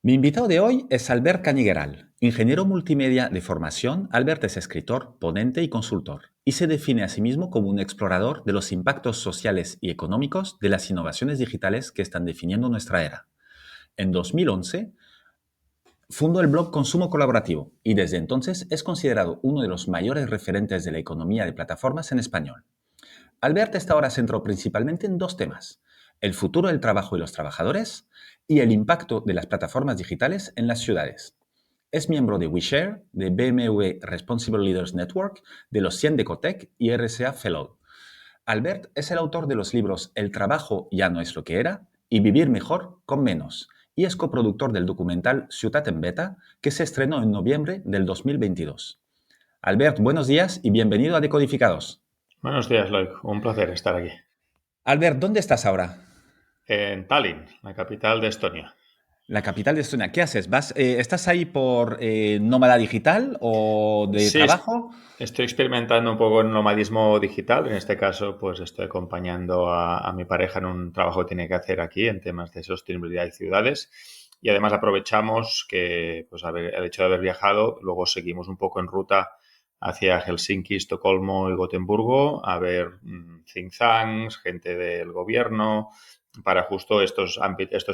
Mi invitado de hoy es Albert Cañigueral, ingeniero multimedia de formación. Albert es escritor, ponente y consultor, y se define a sí mismo como un explorador de los impactos sociales y económicos de las innovaciones digitales que están definiendo nuestra era. En 2011, fundó el blog Consumo Colaborativo y desde entonces es considerado uno de los mayores referentes de la economía de plataformas en español. Albert está ahora centrado principalmente en dos temas: el futuro del trabajo y los trabajadores y el impacto de las plataformas digitales en las ciudades. Es miembro de WeShare, de BMW Responsible Leaders Network, de los 100 de Ecotech y RSA Fellow. Albert es el autor de los libros El trabajo ya no es lo que era y Vivir mejor con menos, y es coproductor del documental Ciutat en Beta, que se estrenó en noviembre del 2022. Albert, buenos días y bienvenido a Decodificados. Buenos días, Loic. Un placer estar aquí. Albert, ¿dónde estás ahora? En Tallinn, la capital de Estonia. La capital de Estonia. ¿Qué haces? ¿Estás ahí por nómada digital o de Sí, trabajo? estoy experimentando un poco el nomadismo digital. En este caso, pues estoy acompañando a mi pareja en un trabajo que tiene que hacer aquí en temas de sostenibilidad y ciudades. Y además aprovechamos que, pues, el hecho de haber viajado, luego seguimos un poco en ruta hacia Helsinki, Estocolmo y Gotemburgo a ver think tanks, gente del gobierno, para justo estos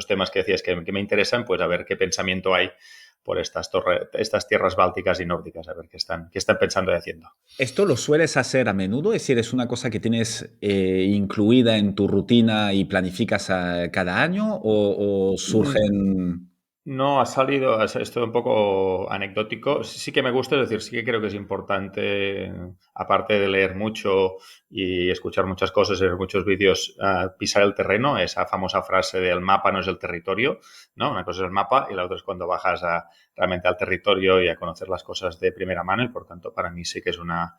temas que decías que me interesan, pues a ver qué pensamiento hay por estas tierras bálticas y nórdicas, a ver qué están pensando y haciendo. ¿Esto lo sueles hacer a menudo? Es decir, ¿es una cosa que tienes incluida en tu rutina y planificas cada año o Mm, surgen... No, es todo un poco anecdótico. Sí que me gusta, es decir, sí que creo que es importante, aparte de leer mucho y escuchar muchas cosas y ver muchos vídeos, pisar el terreno, esa famosa frase de el mapa no es el territorio, ¿no? Una cosa es el mapa y la otra es cuando bajas realmente al territorio y a conocer las cosas de primera mano y por tanto para mí sí que es una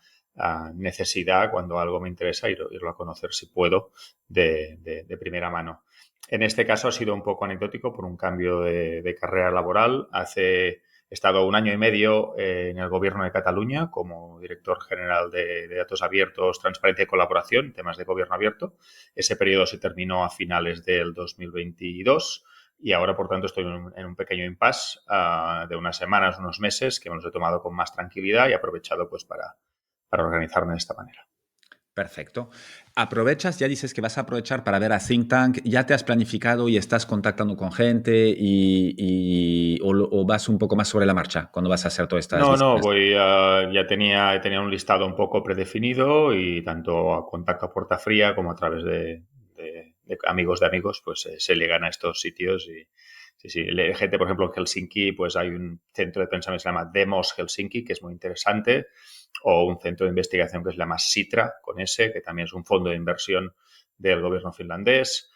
necesidad cuando algo me interesa irlo a conocer si puedo de primera mano. En este caso ha sido un poco anecdótico por un cambio de carrera laboral. He estado un año y medio en el gobierno de Cataluña como director general de datos abiertos, transparencia y colaboración, temas de gobierno abierto. Ese periodo se terminó a finales del 2022 y ahora, por tanto, estoy en un pequeño impasse de unas semanas, unos meses, que me los he tomado con más tranquilidad y he aprovechado pues para organizarme de esta manera. Perfecto. Aprovechas, ya dices que vas a aprovechar para ver a Think Tank, ya te has planificado y estás contactando con gente o vas un poco más sobre la marcha cuando vas a hacer todas estas No, visitas. ya tenía un listado un poco predefinido y tanto a contacto a puerta fría como a través de amigos, pues se llegan a estos sitios y sí, sí, gente, por ejemplo, en Helsinki, pues hay un centro de pensamiento que se llama Demos Helsinki, que es muy interesante, o un centro de investigación que se llama Sitra, con S, que también es un fondo de inversión del gobierno finlandés.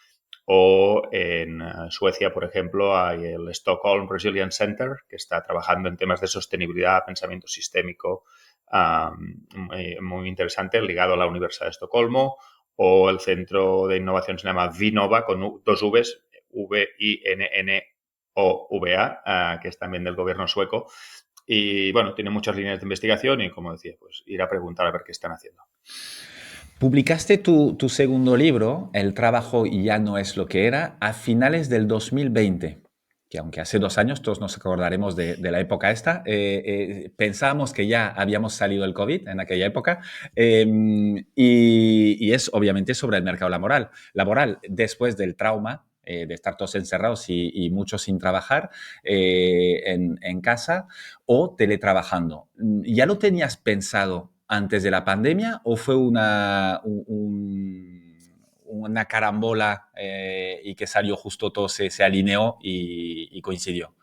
O en Suecia, por ejemplo, hay el Stockholm Resilience Center, que está trabajando en temas de sostenibilidad, pensamiento sistémico, muy interesante, ligado a la Universidad de Estocolmo. O el centro de innovación se llama Vinnova, con dos Vs, Vinnova, que es también del gobierno sueco. Y bueno, tiene muchas líneas de investigación y, como decía, pues ir a preguntar a ver qué están haciendo. Publicaste tu segundo libro, El trabajo ya no es lo que era, a finales del 2020, que aunque hace 2 años todos nos acordaremos de la época esta. Pensábamos que ya habíamos salido del COVID en aquella época, y es obviamente sobre el mercado laboral después del trauma de estar todos encerrados y muchos sin trabajar en casa o teletrabajando. ¿Ya lo tenías pensado antes de la pandemia o fue una carambola y que salió justo todo, se alineó y coincidió?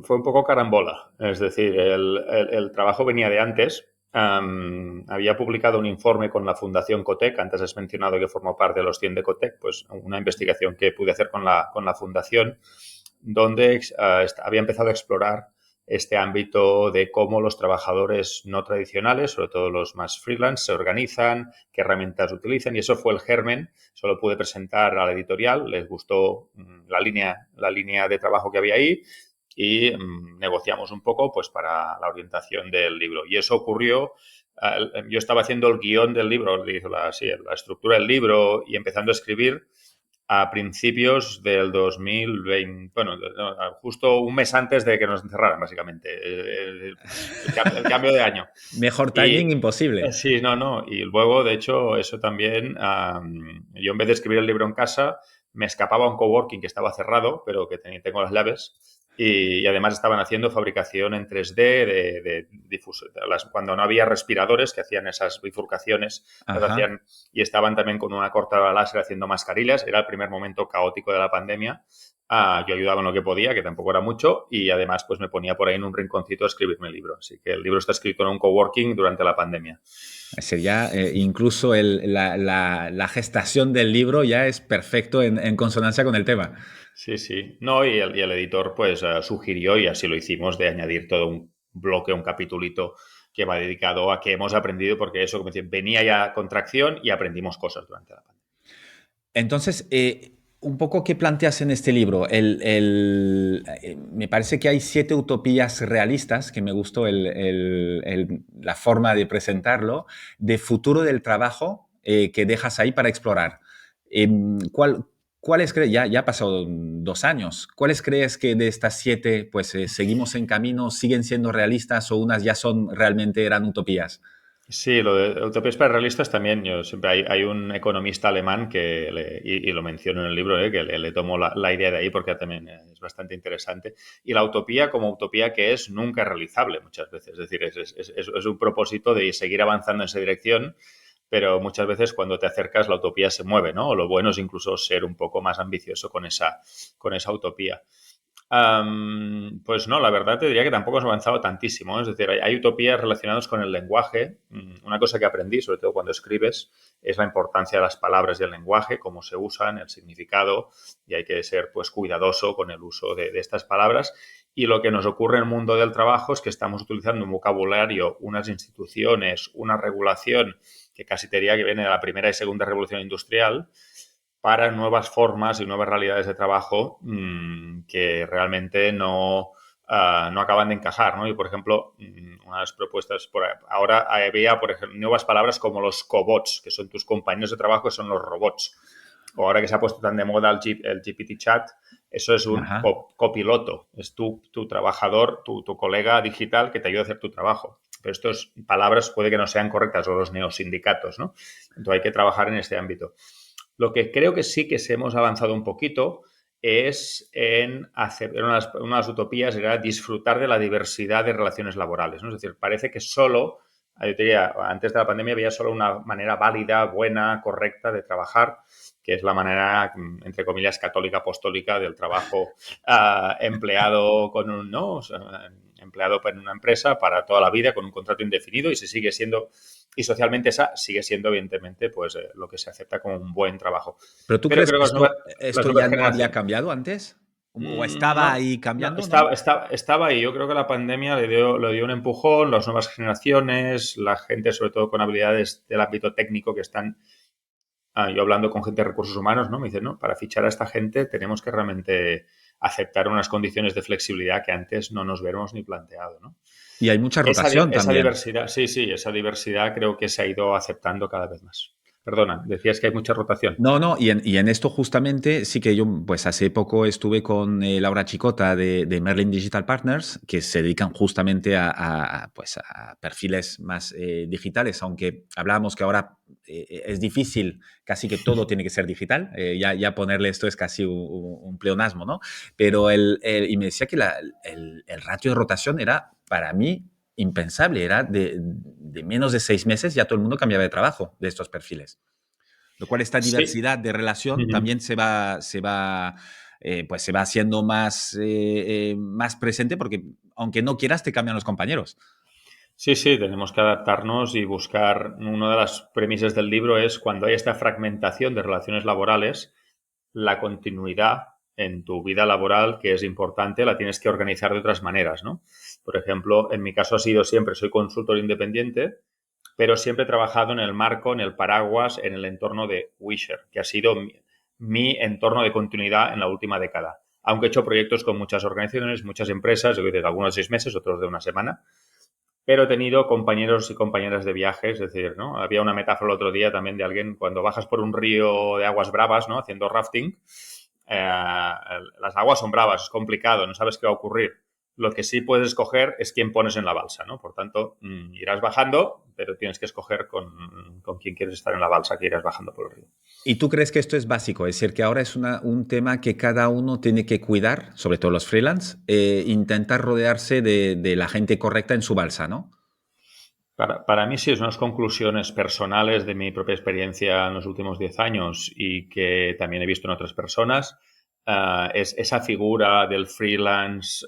Fue un poco carambola, es decir, el trabajo venía de antes. Había publicado un informe con la Fundación Cotec, antes has mencionado que formó parte de los 100 de Cotec, pues una investigación que pude hacer con la Fundación, donde había empezado a explorar este ámbito de cómo los trabajadores no tradicionales, sobre todo los más freelance, se organizan, qué herramientas utilizan, y eso fue el germen. Eso lo pude presentar a la editorial, les gustó la línea de trabajo que había ahí y negociamos un poco pues para la orientación del libro. Y eso ocurrió, yo estaba haciendo el guión del libro, la estructura del libro y empezando a escribir a principios del 2020, bueno, justo un mes antes de que nos encerraran, básicamente, el cambio de año. Mejor timing Y imposible. sí, no. Y luego, de hecho, eso también, yo en vez de escribir el libro en casa, me escapaba a un coworking que estaba cerrado, pero que tengo las llaves. Y además estaban haciendo fabricación en 3D cuando no había respiradores que hacían esas bifurcaciones, las Ajá. hacían y estaban también con una cortadora láser haciendo mascarillas. Era el primer momento caótico de la pandemia. Yo ayudaba en lo que podía, que tampoco era mucho, y además pues me ponía por ahí en un rinconcito a escribirme el libro. Así que el libro está escrito en un coworking durante la pandemia. Sería incluso la gestación del libro ya es perfecto en consonancia con el tema. Sí. No, y el editor pues sugirió, y así lo hicimos, de añadir todo un bloque, un capitulito que va dedicado a qué hemos aprendido, porque eso, como decía, venía ya contracción y aprendimos cosas durante la pandemia. Entonces, un poco qué planteas en este libro. Me parece que hay 7 utopías realistas, que me gustó la forma de presentarlo, de futuro del trabajo que dejas ahí para explorar. ¿Cuál, ¿Cuáles crees? Ya ha pasado 2 años. ¿Cuáles crees que de estas 7, pues seguimos en camino, siguen siendo realistas o unas ya son realmente eran utopías? Sí, lo de utopías para realistas también. Yo siempre hay un economista alemán y lo menciono en el libro, que le tomo la idea de ahí porque también es bastante interesante. Y la utopía, como utopía que es, nunca es realizable muchas veces. Es decir, es un propósito de seguir avanzando en esa dirección, pero muchas veces cuando te acercas la utopía se mueve, ¿no? O lo bueno es incluso ser un poco más ambicioso con esa utopía. Pues no, la verdad te diría que tampoco has avanzado tantísimo. Es decir, hay utopías relacionadas con el lenguaje. Una cosa que aprendí, sobre todo cuando escribes, es la importancia de las palabras y el lenguaje, cómo se usan, el significado, y hay que ser pues cuidadoso con el uso de estas palabras. Y lo que nos ocurre en el mundo del trabajo es que estamos utilizando un vocabulario, unas instituciones, una regulación que casi te diría que viene de la primera y segunda revolución industrial, para nuevas formas y nuevas realidades de trabajo que realmente no acaban de encajar, ¿no? Y, por ejemplo, una de las propuestas ahora había, por ejemplo, nuevas palabras como los cobots, que son tus compañeros de trabajo, que son los robots. O ahora que se ha puesto tan de moda el GPT Chat, eso es un Ajá. copiloto, es tu trabajador, tu colega digital que te ayuda a hacer tu trabajo. Pero estas palabras puede que no sean correctas, o los neosindicatos, ¿no? Entonces hay que trabajar en este ámbito. Lo que creo que sí que hemos avanzado un poquito es en hacer una de las utopías era disfrutar de la diversidad de relaciones laborales, ¿no? Es decir, parece que solo, yo diría, antes de la pandemia había solo una manera válida, buena, correcta de trabajar, que es la manera, entre comillas, católica apostólica del trabajo empleado con un, ¿no? O sea, empleado en una empresa para toda la vida con un contrato indefinido, y se sigue siendo, y socialmente esa sigue siendo evidentemente pues lo que se acepta como un buen trabajo. ¿Pero tú Pero crees creo que que las esto nuevas ya no había generaciones cambiado antes? ¿O estaba no, ahí no, cambiando, estaba, no? estaba, estaba ahí. Yo creo que la pandemia le dio un empujón, las nuevas generaciones, la gente sobre todo con habilidades del ámbito técnico que están, yo hablando con gente de recursos humanos, ¿no? Me dicen, no, para fichar a esta gente tenemos que realmente aceptar unas condiciones de flexibilidad que antes no nos hubiéramos ni planteado, ¿no? Y hay mucha Esa, rotación esa también. diversidad, sí, esa diversidad creo que se ha ido aceptando cada vez más. Perdona, decías que hay mucha rotación. No, no, y en esto justamente sí que yo, pues hace poco estuve con Laura Chicota de Merlin Digital Partners, que se dedican justamente pues a perfiles más digitales, aunque hablábamos que ahora es difícil, casi que todo tiene que ser digital, ya ponerle esto es casi un pleonasmo, ¿no? Pero y me decía que el ratio de rotación era para mí impensable, era de menos de 6 meses ya todo el mundo cambiaba de trabajo de estos perfiles. Lo cual esta Sí. diversidad de relación Ujú. también pues se va haciendo más presente porque aunque no quieras te cambian los compañeros. Sí, tenemos que adaptarnos y buscar. Una de las premisas del libro es cuando hay esta fragmentación de relaciones laborales, la continuidad en tu vida laboral, que es importante, la tienes que organizar de otras maneras, ¿no? Por ejemplo, en mi caso ha sido siempre, soy consultor independiente, pero siempre he trabajado en el marco, en el paraguas, en el entorno de Wisher, que ha sido mi entorno de continuidad en la última década. Aunque he hecho proyectos con muchas organizaciones, muchas empresas, algunos de 6 meses, otros de una semana, pero he tenido compañeros y compañeras de viaje, es decir, ¿no? Había una metáfora el otro día también de alguien cuando bajas por un río de aguas bravas, ¿no? Haciendo rafting, las aguas son bravas, es complicado, no sabes qué va a ocurrir. Lo que sí puedes escoger es quién pones en la balsa, ¿no? Por tanto, irás bajando, pero tienes que escoger con quién quieres estar en la balsa que irás bajando por el río. ¿Y tú crees que esto es básico? Es decir, que ahora es un tema que cada uno tiene que cuidar, sobre todo los freelance, intentar rodearse de la gente correcta en su balsa, ¿no? Para mí sí, es unas conclusiones personales de mi propia experiencia en los últimos 10 años y que también he visto en otras personas. Es esa figura del freelance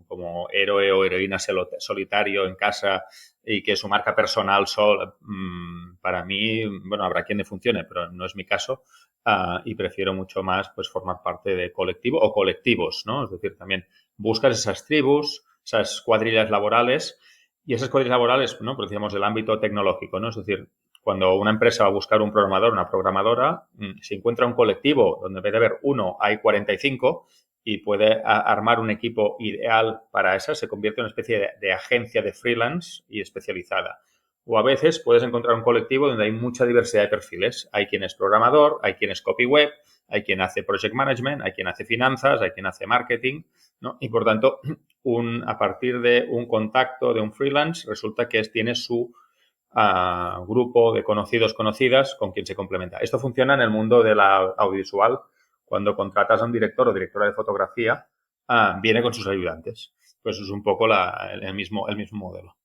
como héroe o heroína solitario en casa y que su marca personal para mí, bueno, habrá quien le funcione, pero no es mi caso. Y prefiero mucho más pues formar parte de colectivo o colectivos, ¿no? Es decir, también buscas esas tribus, esas cuadrillas laborales y esas cuadrillas laborales, ¿no? Pues decíamos del ámbito tecnológico, ¿no? Es decir, cuando una empresa va a buscar un programador, una programadora, si encuentra un colectivo donde en vez de haber uno hay 45 y puede armar un equipo ideal para esa, se convierte en una especie de agencia de freelance y especializada. O a veces puedes encontrar un colectivo donde hay mucha diversidad de perfiles. Hay quien es programador, hay quien es copy web, hay quien hace project management, hay quien hace finanzas, hay quien hace marketing, ¿no? Y por tanto, a partir de un contacto de un freelance, resulta que tiene su grupo de conocidos, conocidas con quien se complementa. Esto funciona en el mundo de la audiovisual. Cuando contratas a un director o directora de fotografía, viene con sus ayudantes. Pues es un poco el mismo modelo.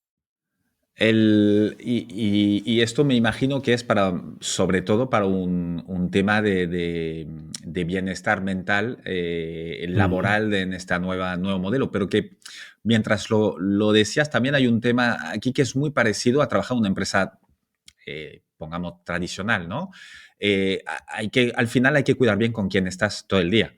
Y esto me imagino que es para, sobre todo para un tema de bienestar mental, laboral en este nuevo modelo, pero que mientras lo decías, también hay un tema aquí que es muy parecido a trabajar en una empresa, pongamos, tradicional, ¿no? Al final hay que cuidar bien con quién estás todo el día.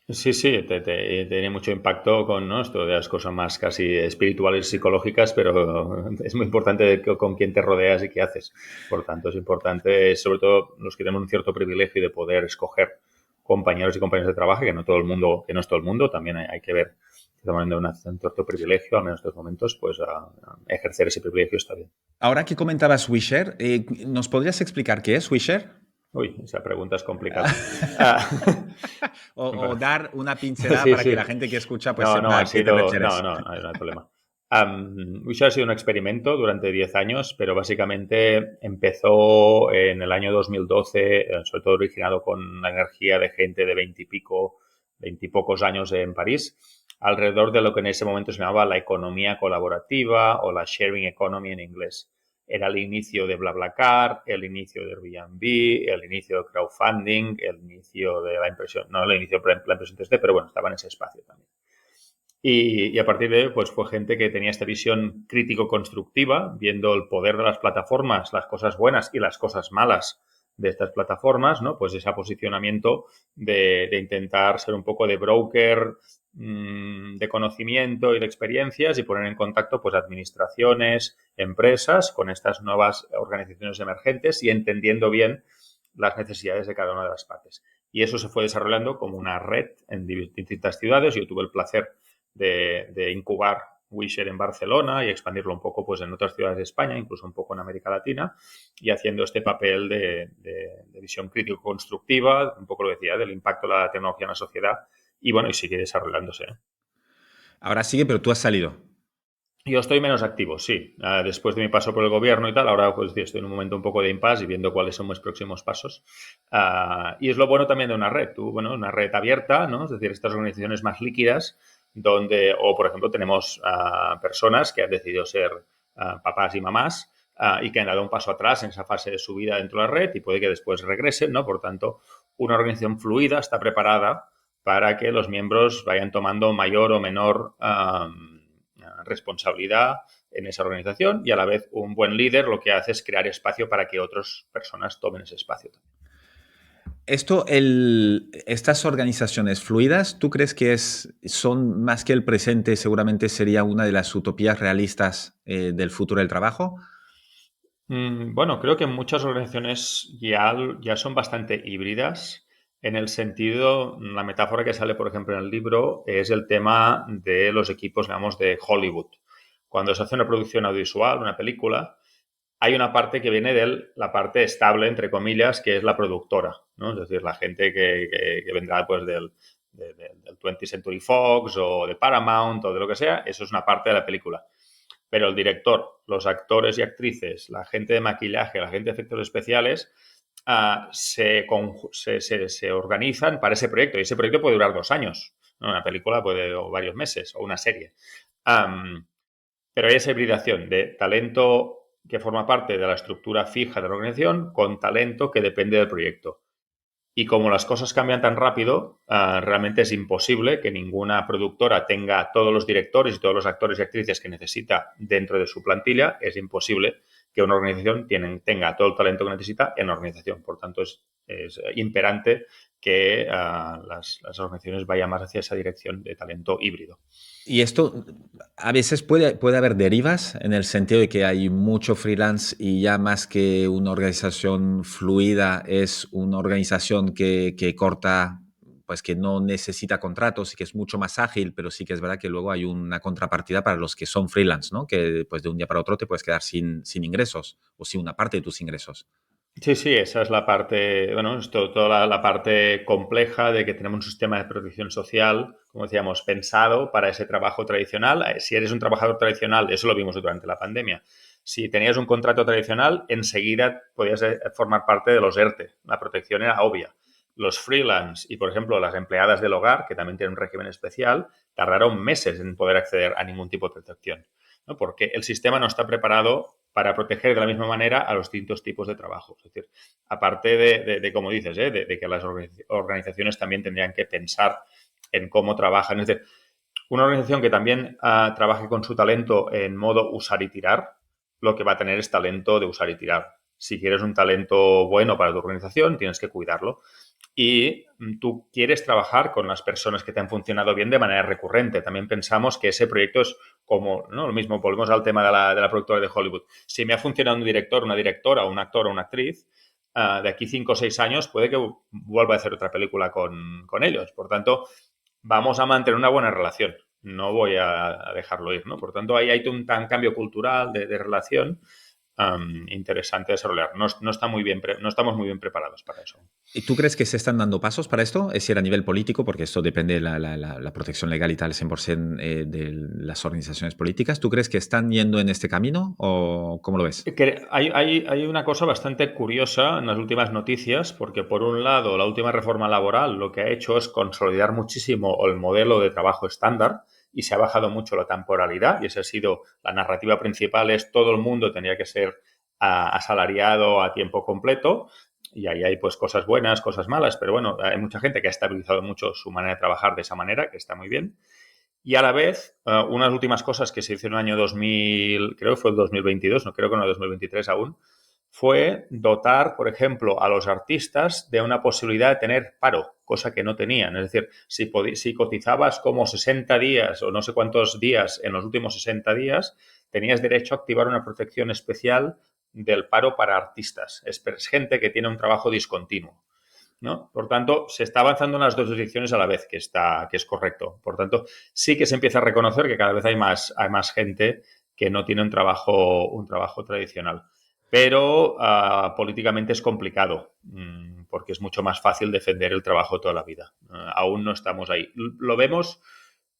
Sí, sí, tiene mucho impacto con, ¿no? Esto de las cosas más casi espirituales, psicológicas, pero es muy importante con quién te rodeas y qué haces. Por tanto, es importante, sobre todo los que tenemos un cierto privilegio de poder escoger compañeros y compañeras de trabajo, que no todo el mundo, que no es todo el mundo, también hay que ver que estamos hablando de un cierto privilegio, al menos en estos momentos, pues a ejercer ese privilegio está bien. Ahora que comentabas Wisher, ¿nos podrías explicar qué es Wisher? Uy, esa pregunta es complicada. Ah, O dar una pincelada sí, para que la sí. gente que escucha pues No, no, sepa ha a qué te sido. No, refieres. no, no, no hay problema. Wisha ha sido un experimento durante 10 años, pero básicamente empezó en el año 2012, sobre todo originado con la energía de gente de 20 y pico, 20 y pocos años en París, alrededor de lo que en ese momento se llamaba la economía colaborativa o la sharing economy en inglés. Era el inicio de BlaBlaCar, el inicio de Airbnb, el inicio de crowdfunding, el inicio de la impresión, no el inicio de la impresión 3D, pero bueno, estaba en ese espacio también. Y a partir de ahí, pues fue gente que tenía esta visión crítico-constructiva, viendo el poder de las plataformas, las cosas buenas y las cosas malas de estas plataformas, ¿no? Pues ese posicionamiento de intentar ser un poco de broker de conocimiento y de experiencias y poner en contacto pues administraciones, empresas con estas nuevas organizaciones emergentes y entendiendo bien las necesidades de cada una de las partes. Y eso se fue desarrollando como una red en distintas ciudades. Yo tuve el placer de incubar Wisher en Barcelona y expandirlo un poco pues en otras ciudades de España, incluso un poco en América Latina, y haciendo este papel de visión crítico-constructiva, un poco lo decía, del impacto de la tecnología en la sociedad, y bueno, y sigue desarrollándose, ¿eh? Ahora sigue, pero tú has salido. Yo estoy menos activo, sí. Después de mi paso por el gobierno y tal, ahora pues estoy en un momento un poco de impasse y viendo cuáles son mis próximos pasos. Y es lo bueno también de una red. Tú, bueno, una red abierta, ¿no? Es decir, estas organizaciones más líquidas, donde, o por ejemplo, tenemos personas que han decidido ser papás y mamás y que han dado un paso atrás en esa fase de su vida dentro de la red y puede que después regresen, ¿no? Por tanto, una organización fluida está preparada para que los miembros vayan tomando mayor o menor responsabilidad en esa organización y a la vez un buen líder lo que hace es crear espacio para que otras personas tomen ese espacio también. Estas organizaciones fluidas, ¿tú crees que son más que el presente, seguramente sería una de las utopías realistas del futuro del trabajo? Bueno, creo que muchas organizaciones ya son bastante híbridas en el sentido, la metáfora que sale, por ejemplo, en el libro es el tema de los equipos, digamos, de Hollywood. cuando se hace una producción audiovisual, una película, hay una parte que viene de la parte estable, entre comillas, que es la productora, ¿no? Es decir, la gente que vendrá pues del 20th Century Fox o de Paramount o de lo que sea, eso es una parte de la película. Pero el director, los actores y actrices, la gente de maquillaje, la gente de efectos especiales, se organizan para ese proyecto. Y ese proyecto puede durar 2 años, ¿no? Una película puede, o varios meses, o una serie. Pero hay esa hibridación de talento que forma parte de la estructura fija de la organización con talento que depende del proyecto. Y como las cosas cambian tan rápido, realmente es imposible que ninguna productora tenga todos los directores y todos los actores y actrices que necesita dentro de su plantilla. Es imposible que una organización tenga todo el talento que necesita en la organización. Por tanto, es imperante que las organizaciones vayan más hacia esa dirección de talento híbrido. Y esto a veces puede haber derivas en el sentido de que hay mucho freelance y ya más que una organización fluida es una organización que corta, pues que no necesita contratos y que es mucho más ágil, pero sí que es verdad que luego hay una contrapartida para los que son freelance, ¿no? Que pues de un día para otro te puedes quedar sin ingresos o sin una parte de tus ingresos. Sí, sí, esa es la parte, bueno, es toda la parte compleja de que tenemos un sistema de protección social, como decíamos, pensado para ese trabajo tradicional. Si eres un trabajador tradicional, eso lo vimos durante la pandemia. Si tenías un contrato tradicional, enseguida podías formar parte de los ERTE. La protección era obvia. Los freelance y, por ejemplo, las empleadas del hogar, que también tienen un régimen especial, tardaron meses en poder acceder a ningún tipo de protección, ¿no? Porque el sistema no está preparado para proteger de la misma manera a los distintos tipos de trabajo. Es decir, aparte de como dices, de que las organizaciones también tendrían que pensar en cómo trabajan. Es decir, una organización que también trabaje con su talento en modo usar y tirar, lo que va a tener es talento de usar y tirar. Si quieres un talento bueno para tu organización, tienes que cuidarlo. Y tú quieres trabajar con las personas que te han funcionado bien de manera recurrente. También pensamos que ese proyecto es como, ¿no? Lo mismo, volvemos al tema de la productora de Hollywood. Si me ha funcionado un director, una directora, un actor o una actriz, de aquí 5 o 6 años puede que vuelva a hacer otra película con ellos. Por tanto, vamos a mantener una buena relación. No voy a dejarlo ir, ¿no? Por tanto, ahí hay un tan cambio cultural de relación interesante desarrollar. No está muy bien, no estamos muy bien preparados para eso. ¿Y tú crees que se están dando pasos para esto? Es decir, a nivel político, porque esto depende de la protección legal y tal, 100% de las organizaciones políticas. ¿Tú crees que están yendo en este camino o cómo lo ves? Que hay una cosa bastante curiosa en las últimas noticias, porque por un lado la última reforma laboral lo que ha hecho es consolidar muchísimo el modelo de trabajo estándar y se ha bajado mucho la temporalidad y esa ha sido la narrativa principal, es todo el mundo tenía que ser asalariado a tiempo completo y ahí hay pues cosas buenas, cosas malas, pero bueno, hay mucha gente que ha estabilizado mucho su manera de trabajar de esa manera, que está muy bien. Y a la vez, unas últimas cosas que se hicieron en el año 2000, creo que fue el 2022, no creo que no el 2023 aún, fue dotar, por ejemplo, a los artistas de una posibilidad de tener paro, cosa que no tenían. Es decir, si cotizabas como 60 días o no sé cuántos días en los últimos 60 días, tenías derecho a activar una protección especial del paro para artistas. Es gente que tiene un trabajo discontinuo, ¿no? Por tanto, se está avanzando en las dos direcciones a la vez, que es correcto. Por tanto, sí que se empieza a reconocer que cada vez hay más gente que no tiene un trabajo tradicional. Pero políticamente es complicado, porque es mucho más fácil defender el trabajo toda la vida. Aún no estamos ahí. Lo vemos,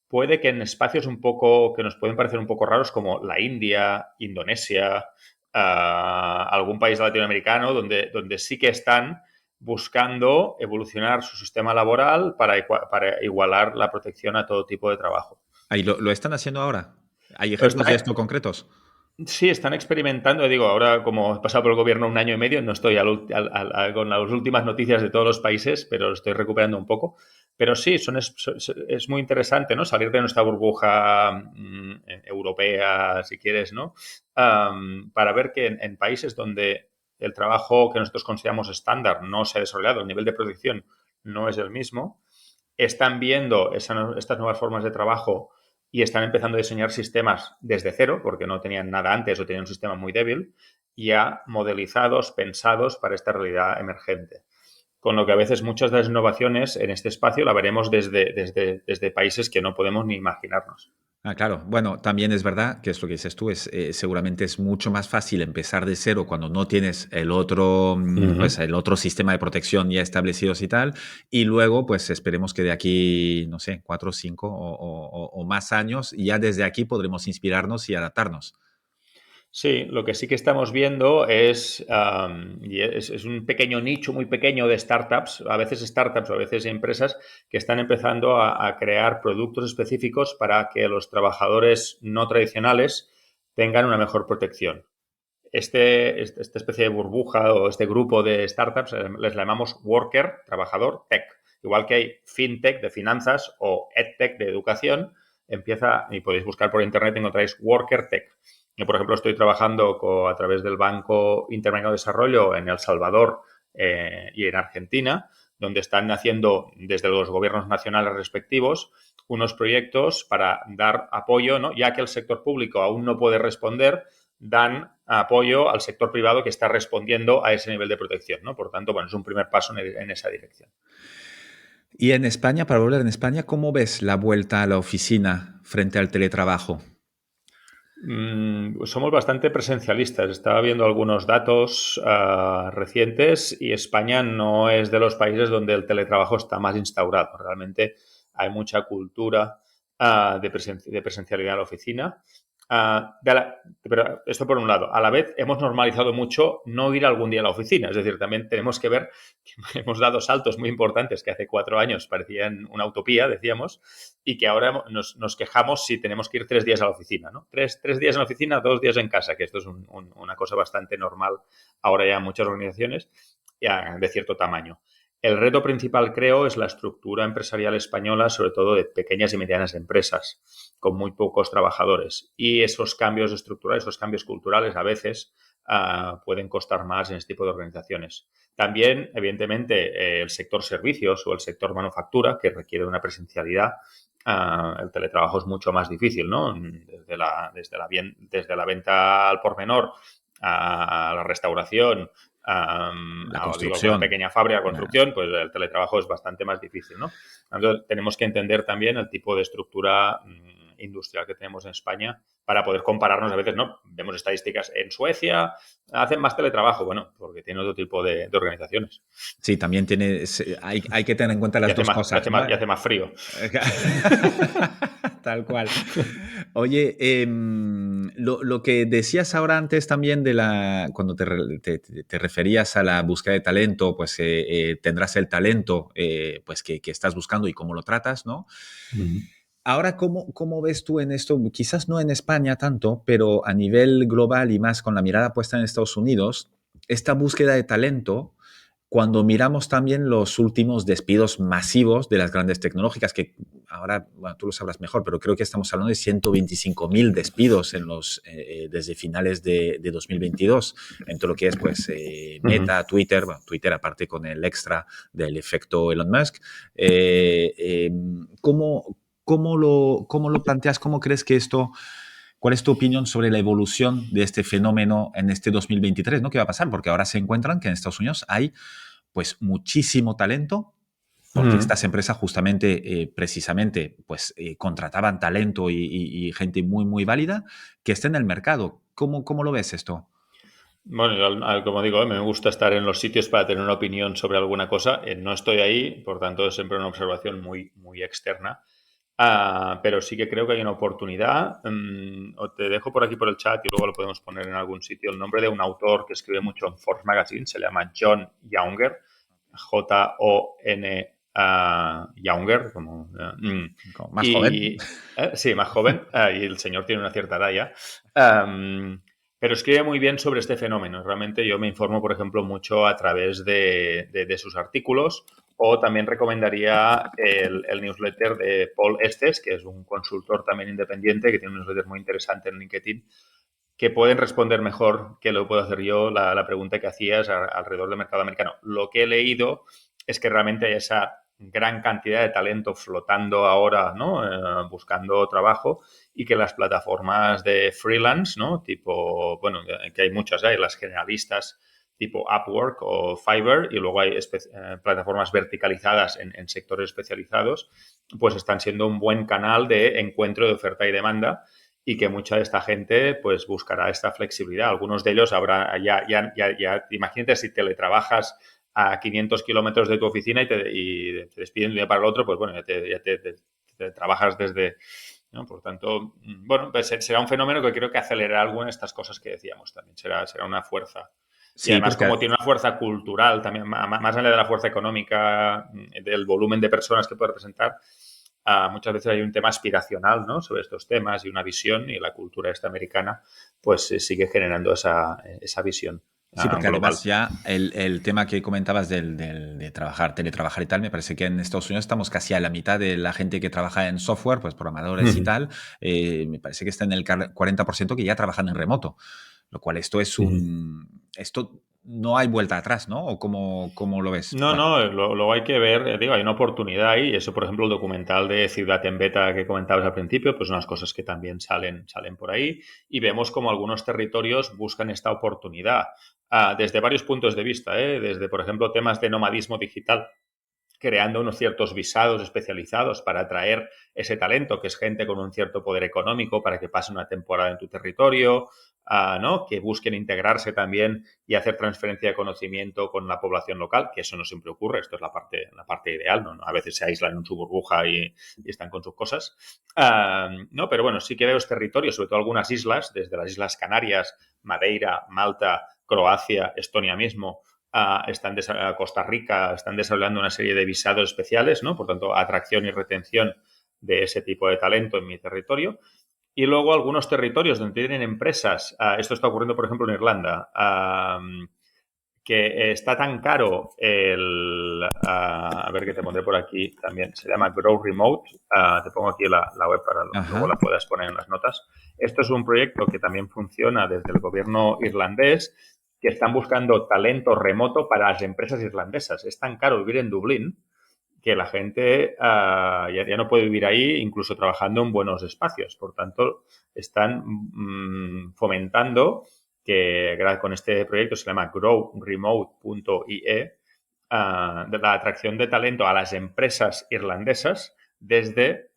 puede que en espacios un poco que nos pueden parecer un poco raros, como la India, Indonesia, algún país latinoamericano, donde sí que están buscando evolucionar su sistema laboral para igualar la protección a todo tipo de trabajo. Ahí lo están haciendo ahora. ¿Hay ejemplos de Están, esto concretos? sí, están experimentando. Digo, ahora como he pasado por el gobierno un año y medio, no estoy con las últimas noticias de todos los países, pero estoy recuperando un poco. Pero sí, es muy interesante, ¿no? Salir de nuestra burbuja europea, si quieres, ¿no? Para ver que en países donde el trabajo que nosotros consideramos estándar no se ha desarrollado, el nivel de protección no es el mismo, están viendo estas nuevas formas de trabajo y están empezando a diseñar sistemas desde cero, porque no tenían nada antes o tenían un sistema muy débil, ya modelizados, pensados para esta realidad emergente. Con lo que a veces muchas de las innovaciones en este espacio la veremos desde países que no podemos ni imaginarnos. Claro. Bueno, también es verdad que es lo que dices tú, seguramente es mucho más fácil empezar de cero cuando no tienes el otro, pues Ujú. el otro sistema de protección ya establecidos y tal, y luego, pues esperemos que de aquí, no sé, 4, 5 o más años, ya desde aquí podremos inspirarnos y adaptarnos. Sí, lo que sí que estamos viendo es un pequeño nicho muy pequeño de startups, o a veces empresas que están empezando a crear productos específicos para que los trabajadores no tradicionales tengan una mejor protección. Esta especie de burbuja o este grupo de startups les llamamos worker, trabajador, tech. Igual que hay fintech de finanzas o edtech de educación, empieza, y podéis buscar por internet, encontráis worker tech. Yo, por ejemplo, estoy trabajando a través del Banco Interamericano de Desarrollo en El Salvador y en Argentina, donde están haciendo desde los gobiernos nacionales respectivos unos proyectos para dar apoyo, ¿no? Ya que el sector público aún no puede responder, dan apoyo al sector privado que está respondiendo a ese nivel de protección, ¿no? Por tanto, bueno, es un primer paso en esa dirección. Y en España, para volver en España, ¿cómo ves la vuelta a la oficina frente al teletrabajo? Somos bastante presencialistas. Estaba viendo algunos datos recientes y España no es de los países donde el teletrabajo está más instaurado. Realmente hay mucha cultura de presencialidad en la oficina. Pero esto por un lado. A la vez hemos normalizado mucho no ir algún día a la oficina. Es decir, también tenemos que ver que hemos dado saltos muy importantes que hace 4 años parecían una utopía, decíamos, y que ahora nos quejamos si tenemos que ir 3 días a la oficina, ¿no? Tres días en la oficina, 2 días en casa, que esto es una cosa bastante normal ahora ya en muchas organizaciones ya de cierto tamaño. El reto principal, creo, es la estructura empresarial española, sobre todo de pequeñas y medianas empresas, con muy pocos trabajadores. Y esos cambios estructurales, esos cambios culturales, a veces pueden costar más en este tipo de organizaciones. También, evidentemente, el sector servicios o el sector manufactura, que requiere una presencialidad, el teletrabajo es mucho más difícil, ¿no? Desde la venta al por menor a la restauración, La digo, alguna construcción. pequeña fábrica, construcción, pues el teletrabajo es bastante más difícil, ¿no? Entonces, tenemos que entender también el tipo de estructura industrial que tenemos en España para poder compararnos a veces, ¿no? Vemos estadísticas en Suecia, hacen más teletrabajo, bueno, porque tiene otro tipo de organizaciones. Sí, también hay que tener en cuenta Y las hace dos más, y cosas, hace ¿no? más, y hace más frío. Tal cual. Oye, lo que decías ahora antes también cuando te referías a la búsqueda de talento, pues tendrás el talento pues que estás buscando y cómo lo tratas, ¿no? Ujú. Ahora, ¿cómo ves tú en esto? Quizás no en España tanto, pero a nivel global y más con la mirada puesta en Estados Unidos, esta búsqueda de talento, cuando miramos también los últimos despidos masivos de las grandes tecnológicas, que ahora, bueno, tú lo sabrás mejor, pero creo que estamos hablando de 125.000 despidos desde finales de 2022, en todo lo que es pues, Ujú. Meta, Twitter, bueno, Twitter aparte con el extra del efecto Elon Musk. Eh, eh, ¿cómo, cómo lo planteas? ¿Cómo crees que esto, cuál es tu opinión sobre la evolución de este fenómeno en este 2023? ¿No? ¿Qué va a pasar? Porque ahora se encuentran que en Estados Unidos hay pues muchísimo talento, porque Ujú. estas empresas justamente, precisamente, pues contrataban talento y gente muy, muy válida que está en el mercado. ¿Cómo lo ves esto? Bueno, yo, como digo, me gusta estar en los sitios para tener una opinión sobre alguna cosa. No estoy ahí, por tanto, es siempre una observación muy, muy externa. Pero sí que creo que hay una oportunidad. O te dejo por aquí por el chat y luego lo podemos poner en algún sitio. El nombre de un autor que escribe mucho en Forbes Magazine se llama John Younger, Jon Younger, como, Como más joven. y sí, más joven, y el señor tiene una cierta edad ya. Pero escribe muy bien sobre este fenómeno. Realmente yo me informo, por ejemplo, mucho a través de sus artículos, o también recomendaría el newsletter de Paul Estes, que es un consultor también independiente, que tiene un newsletter muy interesante en LinkedIn, que pueden responder mejor que lo puedo hacer yo la pregunta que hacías alrededor del mercado americano. Lo que he leído es que realmente hay esa gran cantidad de talento flotando ahora, ¿no? Buscando trabajo, y que las plataformas de freelance, ¿no? Tipo, bueno, que hay muchas, hay las generalistas tipo Upwork o Fiverr, y luego hay plataformas verticalizadas en sectores especializados, pues están siendo un buen canal de encuentro de oferta y demanda, y que mucha de esta gente pues buscará esta flexibilidad. Algunos de ellos habrá imagínate si teletrabajas a 500 kilómetros de tu oficina y te despiden de un día para el otro, pues bueno, te trabajas desde, ¿no? Por tanto, bueno, pues será un fenómeno que creo que acelerará algunas de estas cosas que decíamos también. Será una fuerza. Y Sí, además, porque como tiene una fuerza cultural, también, más allá de la fuerza económica, del volumen de personas que puede representar, muchas veces hay un tema aspiracional, ¿no? Sobre estos temas y una visión, y la cultura esta americana pues sigue generando esa visión sí, porque global. además ya el tema que comentabas de trabajar, teletrabajar y tal, me parece que en Estados Unidos estamos casi a la mitad de la gente que trabaja en software, pues programadores y tal, me parece que está en el 40% que ya trabajan en remoto, lo cual esto es esto no hay vuelta atrás, ¿no? ¿O cómo lo ves? No, Bueno, no, lo hay que ver, digo, hay una oportunidad ahí, y eso, por ejemplo, el documental de Ciudad en Beta que comentabas al principio, pues unas cosas que también salen por ahí, y vemos como algunos territorios buscan esta oportunidad, desde varios puntos de vista, desde, por ejemplo, temas de nomadismo digital, creando unos ciertos visados especializados para atraer ese talento, que es gente con un cierto poder económico, para que pase una temporada en tu territorio, ¿no? Que busquen integrarse también y hacer transferencia de conocimiento con la población local, que eso no siempre ocurre, esto es la parte ideal, ¿no? A veces se aíslan en su burbuja y están con sus cosas. ¿No? Pero bueno, sí que veo territorios, sobre todo algunas islas, desde las Islas Canarias, Madeira, Malta, Croacia, Estonia mismo, Costa Rica, están desarrollando una serie de visados especiales, ¿no? Por tanto, atracción y retención de ese tipo de talento en mi territorio. Y luego algunos territorios donde tienen empresas, esto está ocurriendo, por ejemplo, en Irlanda, que está tan caro a ver, que te pondré por aquí también, se llama Grow Remote, te pongo aquí la web para luego ajá. la puedas poner en las notas. Esto es un proyecto que también funciona desde el gobierno irlandés, que están buscando talento remoto para las empresas irlandesas. Es tan caro vivir en Dublín que la gente ya no puede vivir ahí, incluso trabajando en buenos espacios. Por tanto, están fomentando que con este proyecto, se llama growremote.ie, de la atracción de talento a las empresas irlandesas desde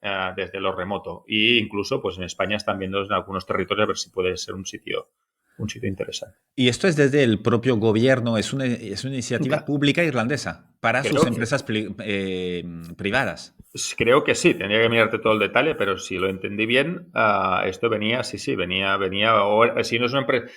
lo remoto. E incluso, pues en España están viendo en algunos territorios a ver si puede ser un sitio interesante. Y esto es desde el propio gobierno, es una iniciativa pública irlandesa para sus Creo que, empresas privadas. Creo que sí, tendría que mirarte todo el detalle, pero si lo entendí bien, esto venía, si no es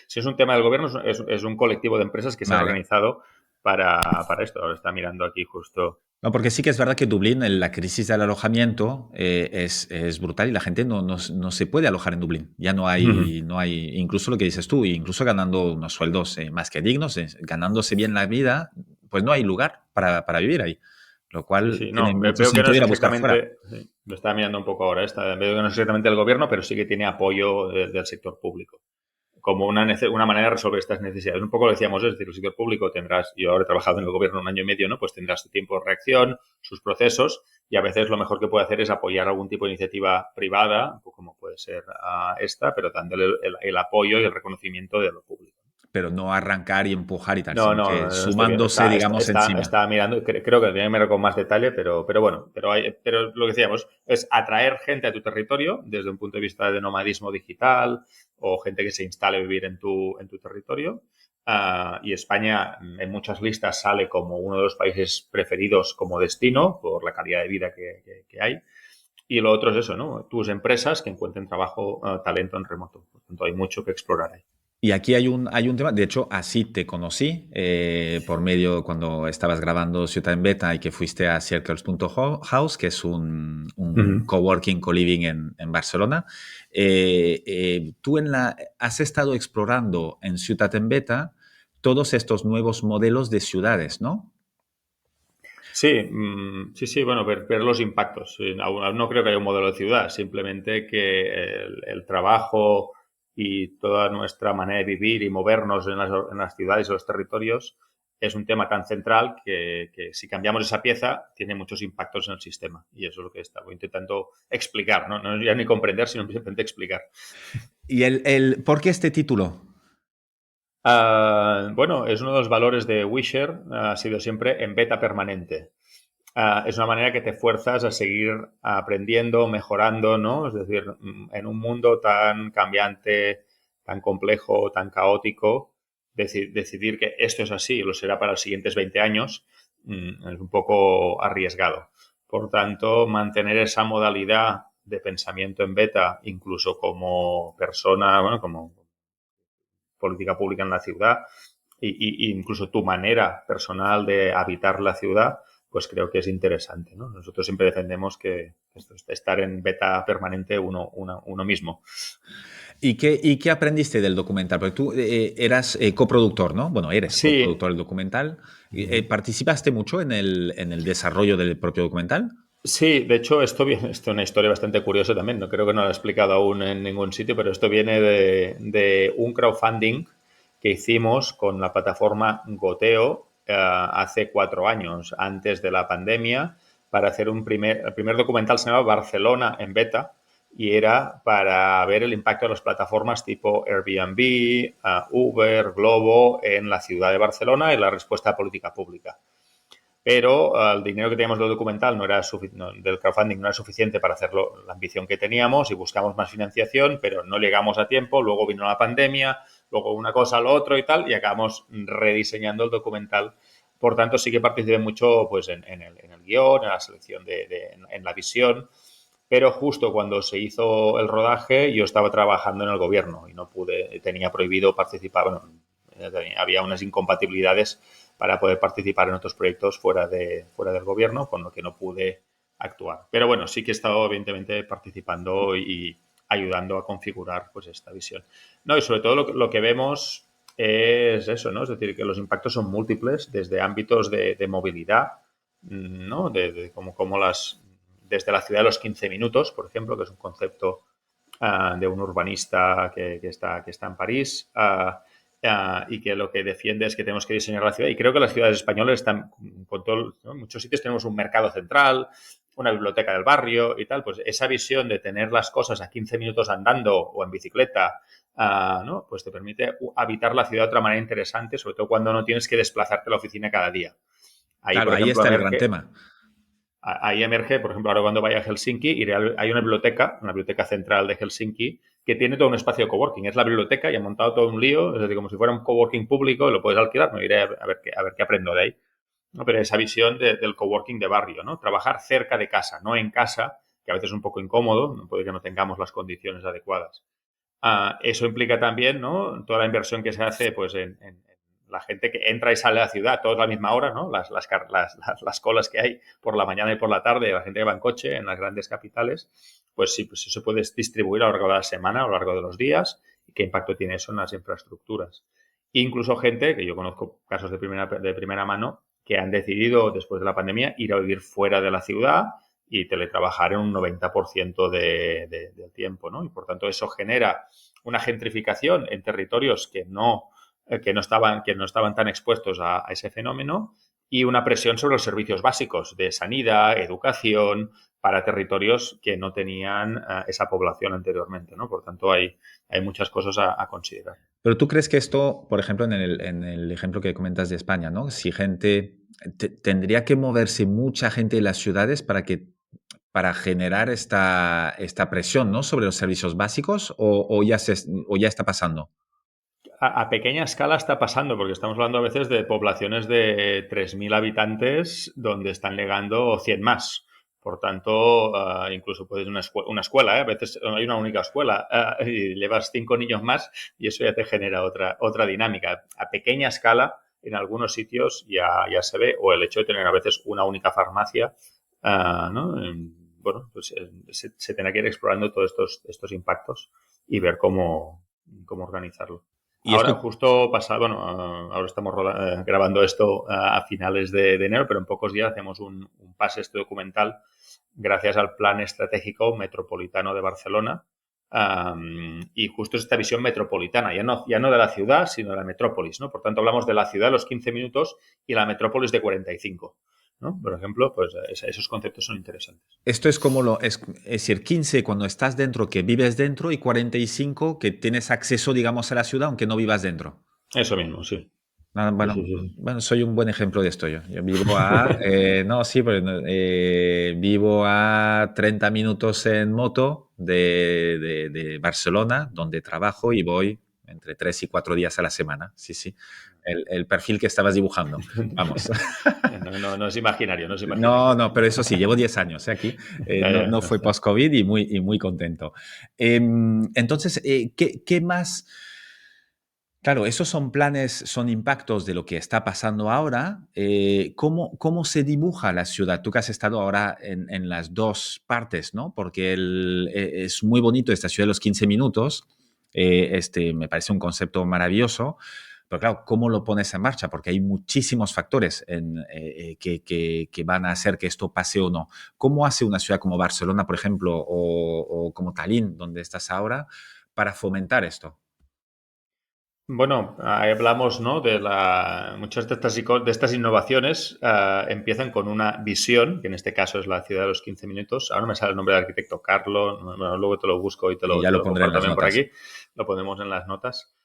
si es un tema del gobierno, es un colectivo de empresas que se han Vale. organizado para esto. Ahora está mirando aquí justo. No, porque sí que es verdad que Dublín, la crisis del alojamiento es brutal y la gente no se puede alojar en Dublín. Ya no hay, incluso lo que dices tú, incluso ganando unos sueldos más que dignos, ganándose bien la vida, pues no hay lugar para vivir ahí. Lo Sí, cual sí, tiene no, mucho veo que no sentido es ir a buscar fuera. exactamente, sí, lo estaba mirando un poco ahora, veo que no es exactamente el gobierno, pero sí que tiene apoyo del sector público, como una manera de resolver estas necesidades. Un poco lo decíamos, es decir, el sector público yo ahora he trabajado en el gobierno un año y medio, ¿no? Pues tendrás tu tiempo de reacción, sus procesos, y a veces lo mejor que puede hacer es apoyar algún tipo de iniciativa privada, como puede ser esta, pero dándole el apoyo y el reconocimiento de lo público. Pero no arrancar y empujar y tal, No, sino no, que no estoy bien. sumándose, digamos, encima. Estaba mirando, creo que tenía que mirar con más detalle, pero bueno, pero lo que decíamos es atraer gente a tu territorio desde un punto de vista de nomadismo digital, o gente que se instale a vivir en tu territorio. Y España en muchas listas sale como uno de los países preferidos como destino por la calidad de vida que hay. Y lo otro es eso, ¿no? Tus empresas que encuentren trabajo, talento en remoto. Por tanto, hay mucho que explorar ahí. Y aquí hay un tema, de hecho, así te conocí por medio cuando estabas grabando Ciudad en Beta y que fuiste a Circles.house, que es un Ujú. coworking, co-living en Barcelona. Tú has estado explorando en Ciudad en Beta todos estos nuevos modelos de ciudades, ¿no? Sí, sí, sí, bueno, ver los impactos. Sí, aún no creo que haya un modelo de ciudad, simplemente que el trabajo y toda nuestra manera de vivir y movernos en las ciudades o los territorios es un tema tan central que si cambiamos esa pieza tiene muchos impactos en el sistema. Y eso es lo que estaba intentando explicar, ¿no? No ya ni comprender, sino simplemente explicar. ¿Y ¿por qué este título? Bueno, es uno de los valores de Wisher, ha sido siempre en beta permanente. Es una manera que te fuerzas a seguir aprendiendo, mejorando, ¿no? Es decir, en un mundo tan cambiante, tan complejo, tan caótico, decidir que esto es así y lo será para los siguientes 20 años, es un poco arriesgado. Por tanto, mantener esa modalidad de pensamiento en beta, incluso como persona, bueno, como política pública en la ciudad, y incluso tu manera personal de habitar la ciudad, pues creo que es interesante, ¿no? Nosotros siempre defendemos que esto, estar en beta permanente uno mismo. ¿Y qué aprendiste del documental? Porque tú eras coproductor, ¿no? Bueno, eres Sí, coproductor del documental. ¿Participaste mucho en el desarrollo del propio documental? sí, de hecho esto es una historia bastante curiosa también, no creo que no lo he explicado aún en ningún sitio, pero esto viene de un crowdfunding que hicimos con la plataforma Goteo hace 4 años, antes de la pandemia, para hacer el primer documental se llamaba Barcelona en beta y era para ver el impacto de las plataformas tipo Airbnb, Uber, Globo en la ciudad de Barcelona y la respuesta a política pública, pero el dinero que teníamos del documental del crowdfunding no era suficiente para hacerlo la ambición que teníamos y buscamos más financiación, pero no llegamos a tiempo, luego vino la pandemia, luego una cosa, lo otro y tal, y acabamos rediseñando el documental. Por tanto, sí que participé mucho pues, en el guión, en la selección, en la visión, pero justo cuando se hizo el rodaje yo estaba trabajando en el gobierno y no pude, tenía prohibido participar, bueno, había unas incompatibilidades para poder participar en otros proyectos fuera del gobierno, con lo que no pude actuar. Pero bueno, sí que he estado evidentemente participando y ayudando a configurar pues esta visión. No, y sobre todo lo que vemos es eso, ¿no? Es decir, que los impactos son múltiples desde ámbitos de movilidad, ¿no? Como desde la ciudad de los 15 minutos, por ejemplo, que es un concepto de un urbanista que está en París, y que lo que defiende es que tenemos que diseñar la ciudad. Y creo que las ciudades españolas están, con todo, ¿no? En muchos sitios tenemos un mercado central, una biblioteca del barrio y tal. Pues esa visión de tener las cosas a 15 minutos andando o en bicicleta, ¿no? Pues te permite habitar la ciudad de otra manera interesante, sobre todo cuando no tienes que desplazarte a la oficina cada día. Ahí, Claro, por ahí ejemplo, está el gran emerge, tema. ahí emerge, por ejemplo, ahora cuando vaya a Helsinki, hay una biblioteca central de Helsinki, que tiene todo un espacio de coworking. Es la biblioteca y han montado todo un lío, es decir, como si fuera un coworking público, lo puedes alquilar, no iré a ver qué aprendo de ahí. ¿No? Pero esa visión del coworking de barrio, ¿no? Trabajar cerca de casa, no en casa, que a veces es un poco incómodo, no puede que no tengamos las condiciones adecuadas. Eso implica también, ¿no? Toda la inversión que se hace pues, en la gente que entra y sale a la ciudad toda a la misma hora, ¿no? Las colas que hay por la mañana y por la tarde, la gente que va en coche en las grandes capitales, pues sí, pues eso se puede distribuir a lo largo de la semana, a lo largo de los días, y qué impacto tiene eso en las infraestructuras. Incluso gente, que yo conozco casos de primera mano, que han decidido, después de la pandemia, ir a vivir fuera de la ciudad y teletrabajar en un 90% del tiempo, ¿no? Y por tanto eso genera una gentrificación en territorios que no estaban tan expuestos a ese fenómeno y una presión sobre los servicios básicos de sanidad, educación, para territorios que no tenían esa población anteriormente, ¿no? Por tanto, hay muchas cosas a considerar. Pero tú crees que esto, por ejemplo, en el ejemplo que comentas de España, ¿no? Si tendría que moverse mucha gente de las ciudades para generar esta presión, ¿no? Sobre los servicios básicos o ya está pasando. A pequeña escala está pasando, porque estamos hablando a veces de poblaciones de 3.000 habitantes donde están llegando 100 más. Por tanto, incluso puedes una escuela, ¿eh? A veces hay una única escuela y llevas 5 niños más y eso ya te genera otra dinámica. A pequeña escala, en algunos sitios ya se ve, o el hecho de tener a veces una única farmacia, ¿no? Bueno, pues se tendrá que ir explorando todos estos impactos y ver cómo organizarlo. Y Ahora, esto, justo pasado, bueno, ahora estamos grabando esto a finales de enero, pero en pocos días hacemos un pase este documental gracias al Plan Estratégico Metropolitano de Barcelona. Y justo es esta visión metropolitana, ya no de la ciudad, sino de la metrópolis, ¿no? Por tanto, hablamos de la ciudad de los 15 minutos y la metrópolis de 45, ¿no? Por ejemplo, pues esos conceptos son interesantes. esto es como es decir, 15 cuando estás dentro, que vives dentro, y 45 que tienes acceso, digamos, a la ciudad, aunque no vivas dentro. Eso mismo, sí. Sí, sí, Bueno, sí. bueno, soy un buen ejemplo de esto yo. Yo vivo a, no, sí, pero vivo a 30 minutos en moto de Barcelona, donde trabajo y voy entre 3 y 4 días a la semana. Sí, sí. El perfil que estabas dibujando. Vamos. No, no, no es imaginario, no es No, imaginario. no, pero eso sí, llevo 10 años aquí. Ya, No, ya, no no fue está. post-COVID y muy contento. Entonces, ¿qué más? Claro, esos son planes, son impactos de lo que está pasando ahora. ¿Cómo se dibuja la ciudad? Tú que has estado ahora en las dos partes, ¿no? Porque es muy bonito esta ciudad de los 15 minutos. Me parece un concepto maravilloso. Pero claro, ¿cómo lo pones en marcha? Porque hay muchísimos factores que van a hacer que esto pase o no. ¿Cómo hace una ciudad como Barcelona, por ejemplo, o como Tallinn, donde estás ahora, para fomentar esto? Bueno, ahí hablamos, ¿no? Muchas de de estas innovaciones empiezan con una visión, que en este caso es la ciudad de los 15 minutos. Ahora no me sale el nombre del arquitecto, Carlo, bueno, luego te lo busco y Y ya te lo lo pondré en comparto las también por notas. aquí, lo ponemos en las notas.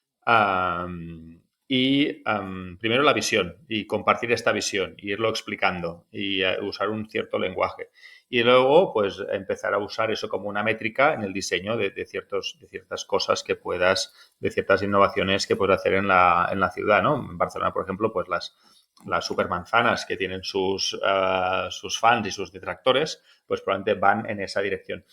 Primero la visión y compartir esta visión, y irlo explicando y usar un cierto lenguaje. Y luego, pues, empezar a usar eso como una métrica en el diseño de ciertas cosas que puedas, de ciertas innovaciones que puedes hacer en en la ciudad, ¿no? En Barcelona, por ejemplo, pues las supermanzanas que tienen sus fans y sus detractores, pues probablemente van en esa dirección.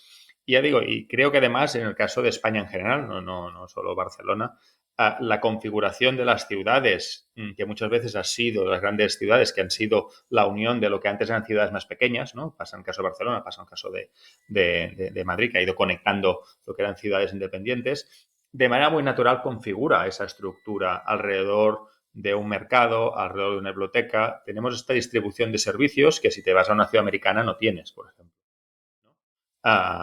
Y ya digo, y creo que además en el caso de España en general, no solo Barcelona, la configuración de las ciudades, que muchas veces ha sido, las grandes ciudades que han sido la unión de lo que antes eran ciudades más pequeñas, ¿no? Pasa en el caso de Barcelona, pasa en el caso de Madrid, que ha ido conectando lo que eran ciudades independientes, de manera muy natural configura esa estructura alrededor de un mercado, alrededor de una biblioteca. Tenemos esta distribución de servicios que si te vas a una ciudad americana no tienes, por ejemplo.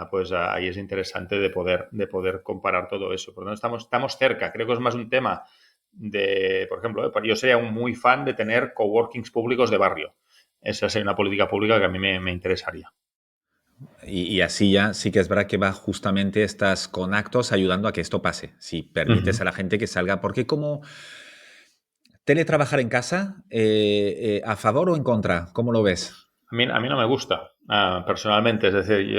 Pues ahí es interesante de poder comparar todo eso. Por lo tanto, estamos cerca. Creo que es más un tema por ejemplo, yo sería muy fan de tener coworkings públicos de barrio. Esa sería una política pública que a mí me interesaría. Y así ya sí que es verdad que va justamente estás con actos ayudando a que esto pase. Si permites Ujú. a la gente que salga, porque como teletrabajar en casa, ¿a favor o en contra? ¿Cómo lo ves? A mí no me gusta, personalmente. Es decir,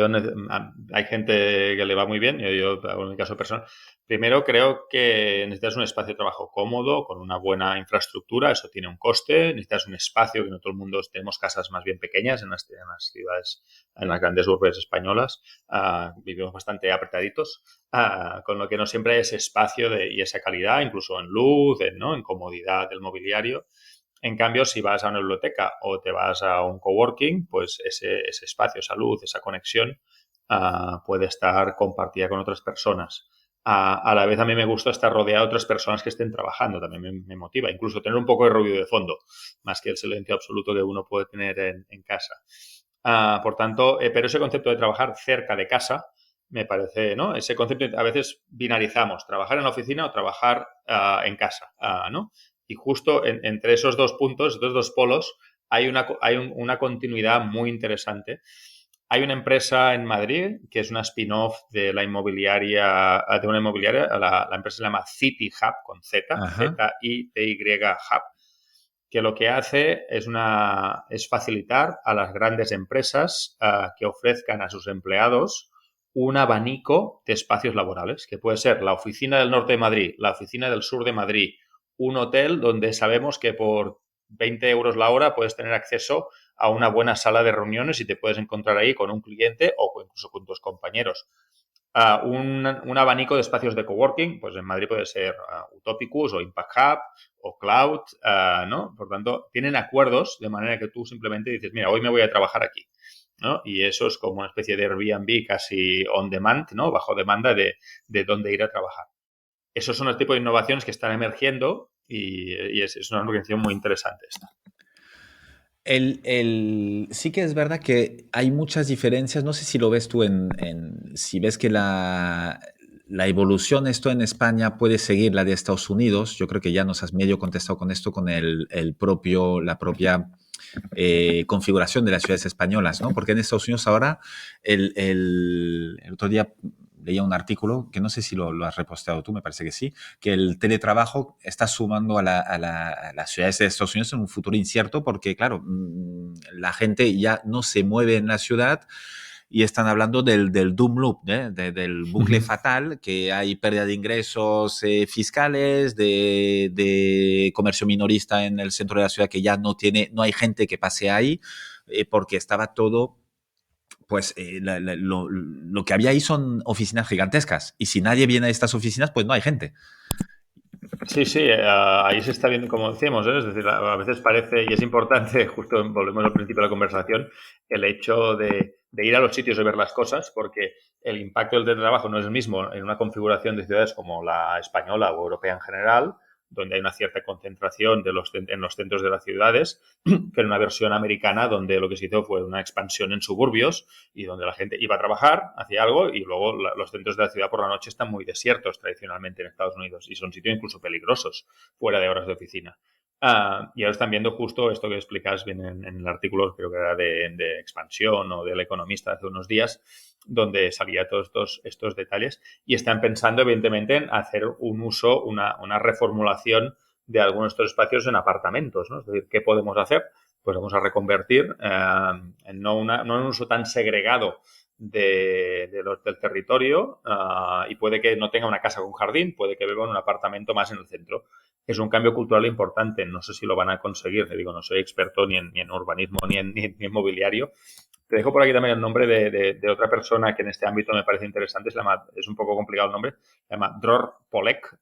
hay gente que le va muy bien, yo hago en mi caso personal. Primero, creo que necesitas un espacio de trabajo cómodo, con una buena infraestructura, eso tiene un coste. Necesitas un espacio, que no todo el mundo tenemos casas más bien pequeñas en las ciudades, en las grandes urbes españolas. Vivimos bastante apretaditos, con lo que no siempre hay ese espacio y esa calidad, incluso en luz, ¿no? En comodidad del mobiliario. En cambio, si vas a una biblioteca o te vas a un coworking, pues ese espacio, esa luz, esa conexión puede estar compartida con otras personas. A la vez a mí me gusta estar rodeado de otras personas que estén trabajando, también me motiva, incluso tener un poco de ruido de fondo, más que el silencio absoluto que uno puede tener en casa. Por tanto, pero ese concepto de trabajar cerca de casa me parece, ¿no? Ese concepto a veces binarizamos, trabajar en la oficina o trabajar en casa, ¿no? Y justo entre esos dos puntos, esos dos polos, hay una continuidad muy interesante. Hay una empresa en Madrid que es una spin-off de de una inmobiliaria, la empresa se llama City Hub con Z, Ajá. Z-I-T-Y Hub, que lo que hace es facilitar a las grandes empresas que ofrezcan a sus empleados un abanico de espacios laborales, que puede ser la oficina del norte de Madrid, la oficina del sur de Madrid, un hotel donde sabemos que por 20 euros la hora puedes tener acceso a una buena sala de reuniones y te puedes encontrar ahí con un cliente o incluso con tus compañeros. Un abanico de espacios de coworking, pues en Madrid puede ser Utopicus o Impact Hub o Cloud, ¿no? Por tanto, tienen acuerdos de manera que tú simplemente dices, mira, hoy me voy a trabajar aquí, ¿no? Y eso es como una especie de Airbnb casi on demand, ¿no? Bajo demanda de dónde ir a trabajar. Esos son el tipo de innovaciones que están emergiendo y es una organización muy interesante esta. Sí que es verdad que hay muchas diferencias. No sé si lo ves tú si ves que la evolución esto en España puede seguir la de Estados Unidos. Yo creo que ya nos has medio contestado con esto, con la propia configuración de las ciudades españolas, ¿no? Porque en Estados Unidos ahora, el otro día leía un artículo que no sé si lo has reposteado tú, me parece que sí, que el teletrabajo está sumando a las ciudades de Estados Unidos en un futuro incierto porque, claro, la gente ya no se mueve en la ciudad y están hablando del doom loop, del bucle fatal, que hay pérdida de ingresos fiscales, de comercio minorista en el centro de la ciudad que ya no hay gente que pase ahí, porque estaba todo pues lo que había ahí son oficinas gigantescas y si nadie viene a estas oficinas, pues no hay gente. Sí, sí, ahí se está viendo, como decíamos, ¿eh? Es decir, a veces parece, y es importante, justo volvemos al principio de la conversación, el hecho de ir a los sitios y ver las cosas, porque el impacto del teletrabajo no es el mismo en una configuración de ciudades como la española o europea en general, donde hay una cierta concentración en los centros de las ciudades, que en una versión americana donde lo que se hizo fue una expansión en suburbios y donde la gente iba a trabajar, hacía algo y luego los centros de la ciudad por la noche están muy desiertos tradicionalmente en Estados Unidos y son sitios incluso peligrosos fuera de horas de oficina. Y ahora están viendo justo esto que explicas bien en el artículo, creo que era de expansión o del Economista hace unos días, donde salía todos estos detalles y están pensando evidentemente en hacer un uso, una reformulación de algunos de estos espacios en apartamentos, ¿no? Es decir, ¿qué podemos hacer? Pues vamos a reconvertir en no un uso tan segregado del territorio y puede que no tenga una casa con jardín, puede que viva en un apartamento más en el centro. Es un cambio cultural importante, no sé si lo van a conseguir, te digo, no soy experto ni en urbanismo ni en mobiliario. Te dejo por aquí también el nombre de otra persona que en este ámbito me parece interesante, es un poco complicado el nombre, se llama Dror Polek,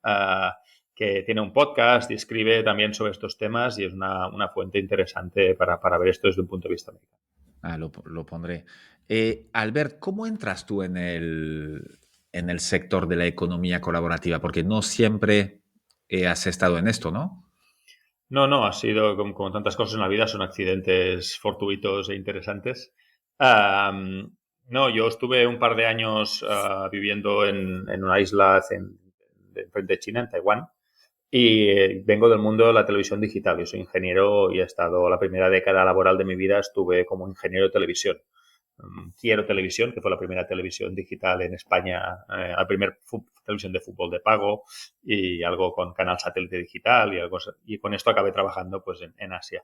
que tiene un podcast y escribe también sobre estos temas y es una fuente interesante para ver esto desde un punto de vista médico. Lo pondré. Albert, ¿cómo entras tú en el sector de la economía colaborativa? Porque no siempre has estado en esto, ¿no? No, no, ha sido como tantas cosas en la vida, son accidentes fortuitos e interesantes. No, yo estuve un par de años viviendo en una isla frente a China, en Taiwán, y vengo del mundo de la televisión digital. Yo soy ingeniero y he estado la primera década laboral de mi vida, estuve como ingeniero de televisión. Quiero Televisión, que fue la primera televisión digital en España, la primera televisión de fútbol de pago y algo con canal satélite digital y con esto acabé trabajando pues en Asia.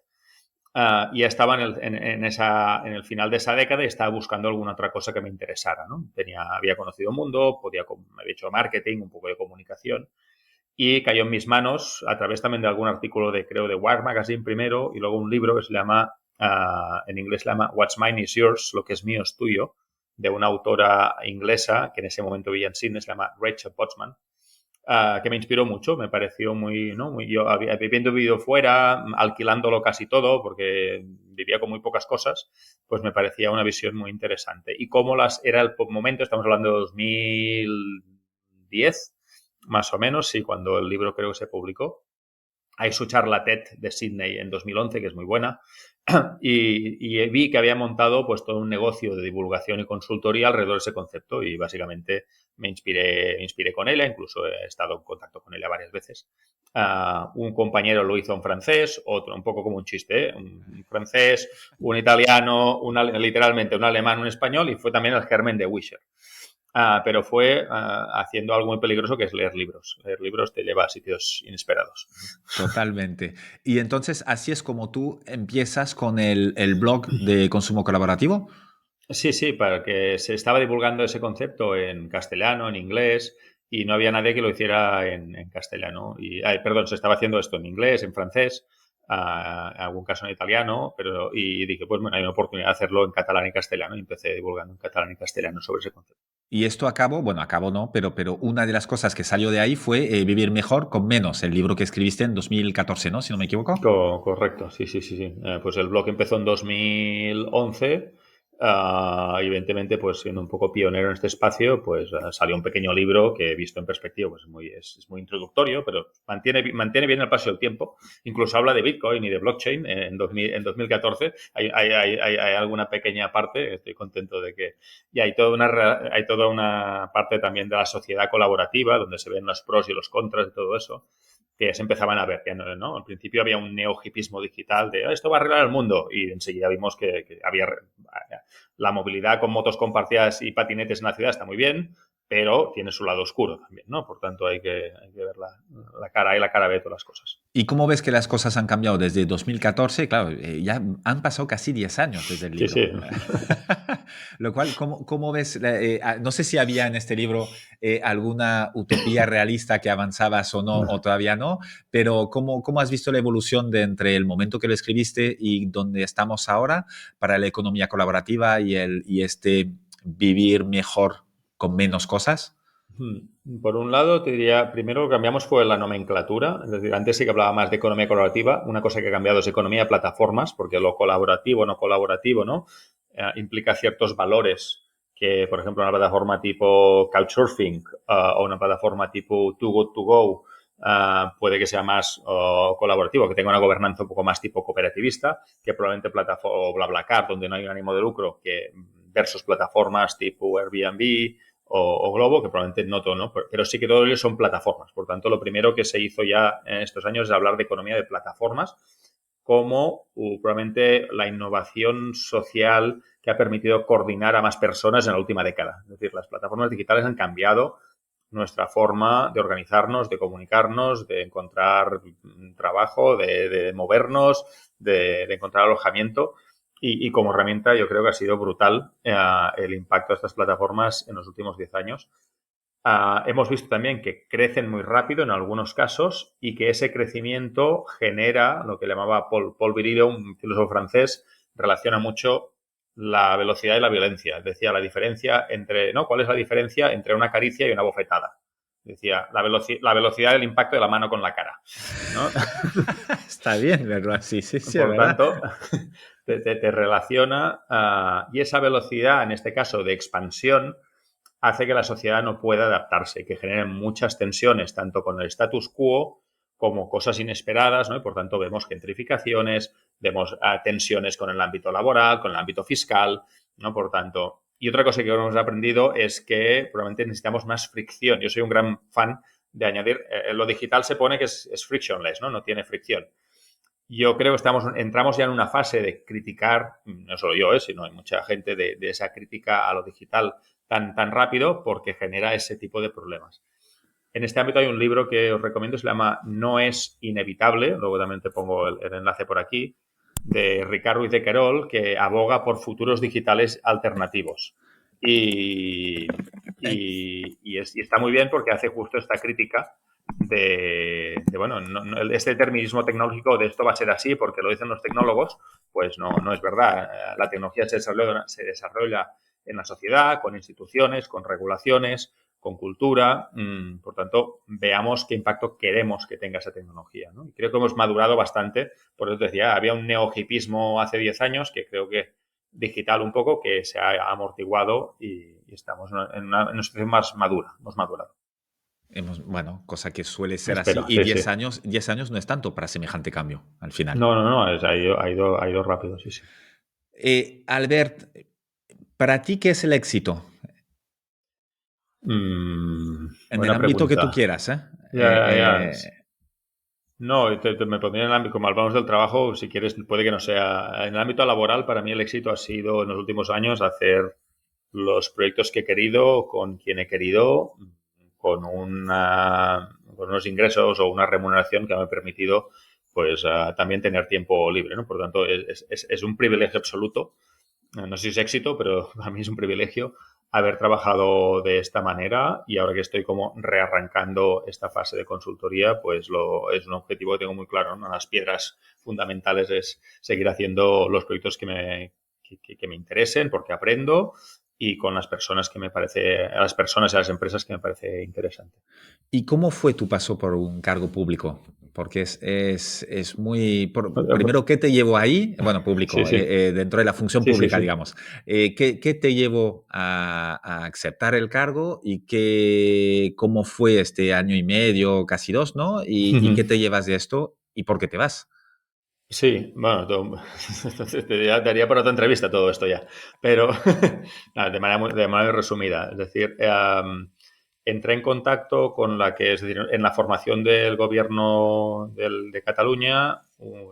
Y ya estaba en el final de esa década y estaba buscando alguna otra cosa que me interesara, ¿no? Había conocido un mundo, me había hecho marketing, un poco de comunicación y cayó en mis manos a través también de algún artículo creo, de Wired Magazine primero y luego un libro que se llama, en inglés se llama What's Mine is Yours, lo que es mío es tuyo, de una autora inglesa que en ese momento vivía en Sydney, se llama Rachel Botsman, que me inspiró mucho, me pareció muy, ¿no? Yo habiendo vivido fuera, alquilándolo casi todo, porque vivía con muy pocas cosas, pues me parecía una visión muy interesante. Y cómo era el momento, estamos hablando de 2010, más o menos, sí, cuando el libro creo que se publicó. Hay su charla TED de Sydney en 2011, que es muy buena, y vi que había montado pues todo un negocio de divulgación y consultoría alrededor de ese concepto y básicamente me inspiré con ella, incluso he estado en contacto con ella varias veces. Un compañero lo hizo en francés, otro un poco como un chiste, ¿eh? Un francés, un italiano, literalmente un alemán, un español y fue también el germen de Wisher. Pero fue haciendo algo muy peligroso que es leer libros. Leer libros te lleva a sitios inesperados. Totalmente. Y entonces, así es como tú empiezas con el blog de consumo colaborativo. Sí, sí, para que se estaba divulgando ese concepto en castellano, en inglés, y no había nadie que lo hiciera en castellano. Perdón, se estaba haciendo esto en inglés, en francés, en algún caso en italiano, y dije, pues bueno, hay una oportunidad de hacerlo en catalán y castellano, y empecé divulgando en catalán y castellano sobre ese concepto. Y esto acabó, bueno, acabó no, pero una de las cosas que salió de ahí fue Vivir mejor con menos, el libro que escribiste en 2014, ¿no? Si no me equivoco. Correcto, sí, sí, sí, sí. Pues el blog empezó en 2011. Evidentemente, pues siendo un poco pionero en este espacio, pues salió un pequeño libro que visto en perspectiva pues es muy introductorio, pero mantiene bien el paso del tiempo. Incluso habla de Bitcoin y de blockchain en 2014. Hay alguna pequeña parte, estoy contento de que... Y hay toda una parte también de la sociedad colaborativa, donde se ven los pros y los contras de todo eso que se empezaban a ver. Que no. Al principio había un neohipismo digital de esto va a arreglar el mundo y enseguida vimos que había la movilidad con motos compartidas y patinetes en la ciudad está muy bien, pero tiene su lado oscuro también, ¿no? Por tanto, hay que ver la cara A y la cara B de todas las cosas. ¿Y cómo ves que las cosas han cambiado desde 2014? Claro, ya han pasado casi 10 años desde el Sí, libro. sí. Lo cual, ¿cómo ves? No sé si había en este libro alguna utopía realista que avanzabas o no, o todavía no, pero ¿cómo has visto la evolución de entre el momento que lo escribiste y donde estamos ahora para la economía colaborativa y este vivir mejor con menos cosas? Por un lado, te diría, primero lo que cambiamos fue la nomenclatura, es decir, antes sí que hablaba más de economía colaborativa, una cosa que ha cambiado es economía de plataformas, porque lo colaborativo, no colaborativo, ¿no? Implica ciertos valores que, por ejemplo, una plataforma tipo Couchsurfing o una plataforma tipo Too Good To Go puede que sea más colaborativo, que tenga una gobernanza un poco más tipo cooperativista, que probablemente plataforma o BlaBlaCar, donde no hay un ánimo de lucro, que versus plataformas tipo Airbnb o Globo, que probablemente no todo, ¿no? Pero sí que todos ellos son plataformas. Por tanto, lo primero que se hizo ya en estos años es hablar de economía de plataformas como probablemente la innovación social que ha permitido coordinar a más personas en la última década. Es decir, las plataformas digitales han cambiado nuestra forma de organizarnos, de comunicarnos, de encontrar trabajo, de movernos, de encontrar alojamiento. Y como herramienta yo creo que ha sido brutal el impacto de estas plataformas en los últimos 10 años. Hemos visto también que crecen muy rápido en algunos casos y que ese crecimiento genera lo que llamaba Paul Virilio, un filósofo francés, relaciona mucho la velocidad y la violencia. Decía la diferencia entre, ¿no? ¿Cuál es la diferencia entre una caricia y una bofetada? Decía la velocidad del impacto de la mano con la cara, ¿no? Está bien verlo así, sí, sí, es Por verdad. tanto, te relaciona y esa velocidad, en este caso de expansión, hace que la sociedad no pueda adaptarse, que genere muchas tensiones, tanto con el status quo como cosas inesperadas, ¿no? Y por tanto vemos gentrificaciones, vemos tensiones con el ámbito laboral, con el ámbito fiscal, ¿no? Por tanto, y otra cosa que hemos aprendido es que probablemente necesitamos más fricción. Yo soy un gran fan de añadir, lo digital se pone que es frictionless, ¿no? No tiene fricción. Yo creo que entramos ya en una fase de criticar, no solo yo, sino hay mucha gente de esa crítica a lo digital tan rápido porque genera ese tipo de problemas. En este ámbito hay un libro que os recomiendo, se llama No es inevitable, luego también te pongo el enlace por aquí, de Ricard Ruiz de Querol, que aboga por futuros digitales alternativos. Y está muy bien porque hace justo esta crítica bueno, este determinismo tecnológico de esto va a ser así porque lo dicen los tecnólogos, pues no es verdad. La tecnología se desarrolla en la sociedad, con instituciones, con regulaciones, con cultura. Por tanto, veamos qué impacto queremos que tenga esa tecnología, ¿no? Y creo que hemos madurado bastante. Por eso te decía, había un neohipismo hace 10 años que creo que digital un poco, que se ha amortiguado y estamos en una situación más madura, hemos madurado. Bueno, cosa que suele ser así. Espero, Y sí, sí. 10 años no es tanto para semejante cambio al final. No, ha ido rápido, sí, sí. Albert, ¿para ti qué es el éxito? En el Buena ámbito que tú pregunta. quieras, ¿eh? Ya. No, me pondría en el ámbito, como hablamos del trabajo, si quieres, puede que no sea. En el ámbito laboral, para mí el éxito ha sido en los últimos años hacer los proyectos que he querido, con quien he querido, con unos ingresos o una remuneración que me ha permitido pues también tener tiempo libre, ¿no? Por tanto, es un privilegio absoluto. No sé si es éxito, pero para mí es un privilegio haber trabajado de esta manera y ahora que estoy como rearrancando esta fase de consultoría, pues es un objetivo que tengo muy claro, ¿no? Una de las piedras fundamentales es seguir haciendo los proyectos que me interesen porque aprendo y con las personas a las personas y a las empresas que me parece interesante. ¿Y cómo fue tu paso por un cargo público? Porque es muy... primero, ¿qué te llevó ahí? Bueno, Sí, público, sí, dentro de la función sí, sí, pública, sí. digamos. ¿Qué te llevó a aceptar el cargo y cómo fue este año y medio, casi dos, ¿no? ¿Y qué te llevas de esto y por qué te vas? Sí, bueno, te daría para otra entrevista todo esto ya, pero nada, de manera resumida. Es decir, entré en contacto con es decir, en la formación del gobierno de Cataluña,